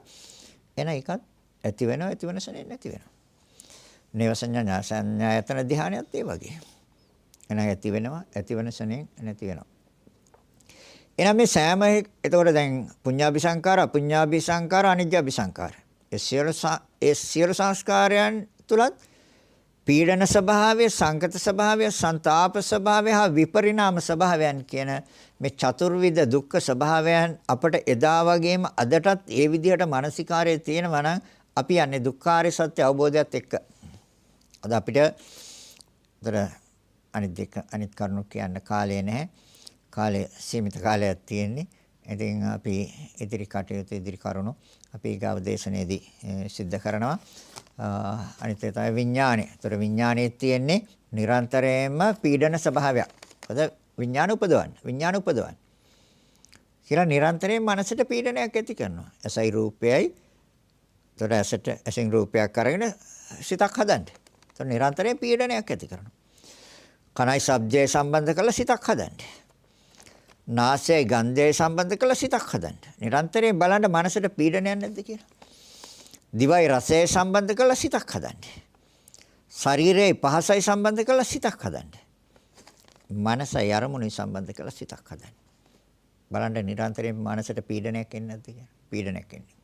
එන එකත් ඇති වෙනවා, ඇති වෙන ශරණයෙන් නැති වෙනවා. නේව සංඥා සංඥායතන ධානයත් ඒ වගේ. එන ඇති වෙනවා, ඇති වෙන ශරණයෙන් නැති වෙනවා. එහෙනම් මේ සෑම එතකොට දැන් පුඤ්ඤාභිසංකාර, අපුඤ්ඤාභිසංකාර, අනිජ්ජාභිසංකාර. ඒ සියලු සංස්කාරයන් තුලත් පීඩන ස්වභාවය, සංකත ස්වභාවය, ਸੰతాප ස්වභාවය හා විපරිණාම ස්වභාවයන් කියන මේ චතුර්විධ දුක්ඛ ස්වභාවයන් අපට එදා වගේම අදටත් ඒ විදිහට මානසිකාරයේ තියෙනවා නම් අපි යන්නේ දුක්ඛාරය සත්‍ය අවබෝධයත් එක්ක. අද අපිට අනිත් කරුණු කියන්න කාලය නැහැ. කාලය සීමිත කාලයක් තියෙන්නේ. ඉතින් අපි ඉදිරි කටයුතු ඉදිරි කරුණු අපි ගාව දේශනයේදී සිද්ධ කරනවා. අනිත් ඒ තමයි විඥානය. ඒතර විඥානයේ තියෙන්නේ නිරන්තරයෙන්ම පීඩන ස්වභාවයක්. මොකද විඥාන උපදවන්න. කියලා නිරන්තරයෙන් මනසට පීඩනයක් ඇති කරනවා. ඇසයි රූපයයි. ඒතර ඇසෙන් රූපයක් අරගෙන සිතක් හදන්න. ඒතර නිරන්තරයෙන් පීඩනයක් ඇති කරනවා. කනයි ශබ්දය සම්බන්ධ කරලා සිතක් හදන්න. නාසයයි ගන්ධයයි සම්බන්ධ කරලා සිතක් හදන්න. නිරන්තරයෙන් බලන්න මනසට පීඩනයක් නැද්ද කියලා. දිවයි රසය සම්බන්ධ කරලා සිතක් හදන්න. ශරීරයේ පහසයි සම්බන්ධ කරලා සිතක් හදන්න. මනසයි අරමුණයි සම්බන්ධ කරලා සිතක් හදන්න. බලන්න නිරන්තරයෙන් මනසට පීඩනයක් එන්නේ නැද්ද කියලා. පීඩනයක් එන්නේ.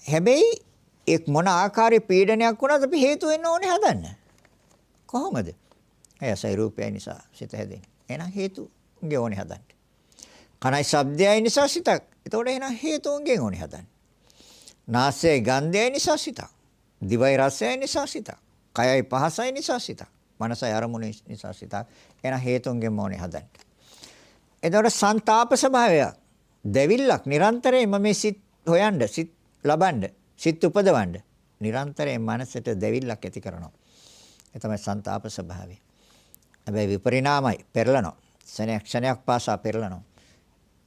හැබැයි එක් මොන ආකාරයේ පීඩනයක් වුණත් අපි හේතු වෙන්න ඕනේ හදන්න. කොහොමද? ඇසයි රූපයයි නිසා සිත හැදෙන්නේ. එහෙනම් හේතුන්ගේ ඕනේ හදන්න. කනයි ශබ්දයයි නිසා සිතක්. එතකොට එහෙනම් හේතුන්ගෙන් ඕනේ හදන්න. නාසයයි ගන්ධයයි නිසා සිතක්. දිවයි රසයයි නිසා සිතක්. කයයි පහසයි නිසා සිතක්. මනසයි අරමුණ නිසා සිතක්. එහෙනම් හේතුන්ගෙන් ඕනේ හදන්න. එතකොට ਸੰతాප ස්වභාවය දෙවිල්ලක් නිරන්තරයෙන්ම මේ සිත් හොයන්න, සිත් ලබන්න, සිත් උපදවන්න නිරන්තරයෙන් මනසට දෙවිල්ලක් ඇති කරනවා. ඒ තමයි ਸੰతాප ස්වභාවය. හැබැයි විපරිණාමයි පෙරලනවා. ක්ෂණයක් පාසා පෙරලනවා.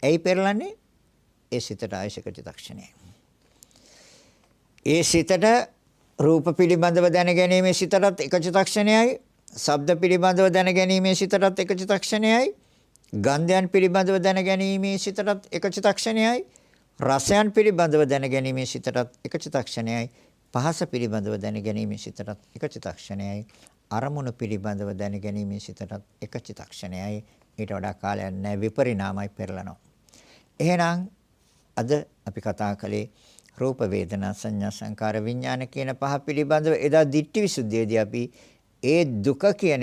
ඇයි පෙරලන්නේ? ඒ සිතට ආයශක චිත්තක්ෂණය. ඒ සිතට රූප පිළිබඳව දැන ගැනීමේ සිතටත් එක චිත්තක්ෂණයයි, ශබ්ද පිළිබඳව දැනගැනීමේ සිතටත් එක චිත්තක්ෂණයයි. ගන්ධයන් පිළිබඳව දැනගැනීමේ සිතටත් එක චිත්තක්ෂණයයි. රසයන් පිළිබඳව දැනගැනීමේ සිතටත් එක චිත්තක්ෂණයයි. පහස පිළිබඳව දැනගැනීමේ සිතටත් එක චිත්තක්ෂණයයි. අරමුණු පිළිබඳව දැනගැනීමේ සිතටත් එක චිත්තක්ෂණයයි. ඊට වඩා කාලයක් නැහැ, විපරිණාමයි පෙරලනවා. එහෙනම් අද අපි කතා කළේ රූප වේදනා සංඥා සංකාර විඥාන කියන පහ පිළිබඳව. එදා ditthi visuddhiයේදී අපි ඒ දුක කියන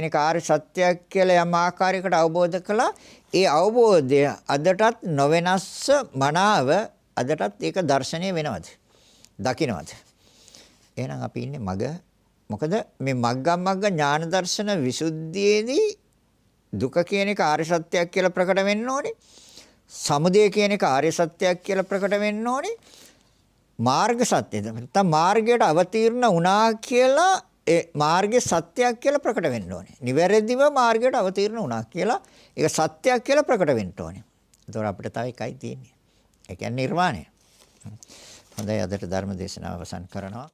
එක ආර්ය සත්‍යයක් කියලා යම් ආකාරයකට අවබෝධ කළා. ඒ අවබෝධය අදටත් නොවෙනස්ස මනාව අදටත් ඒක දර්ශනීය වෙනවද? දකින්නවද? එහෙනම් අපි ඉන්නේ මග. මොකද මේ මග්ගමග්ග ඥාන දර්ශන විසුද්ධියේදී දුක කියන එක ආර්ය සත්‍යයක් කියලා ප්‍රකට වෙන්න ඕනේ. සමුදය කියන එක ආර්ය සත්‍යයක් කියලා ප්‍රකට වෙන්න ඕනේ. මාර්ග සත්‍යද නැත්නම් මාර්ගයට අවතීර්ණ වුණා කියලා ඒ මාර්ගයේ සත්‍යයක් කියලා ප්‍රකට වෙන්න ඕනේ. නිවැරදිව මාර්ගයට අවතීර්ණ වුණා කියලා ඒක සත්‍යයක් කියලා ප්‍රකට වෙන්න ඕනේ. ඒතකොට අපිට තව එකයි තියෙන්නේ. ඒ කියන්නේ නිර්වාණය. හොඳයි, අදට ධර්ම දේශනාව අවසන් කරනවා.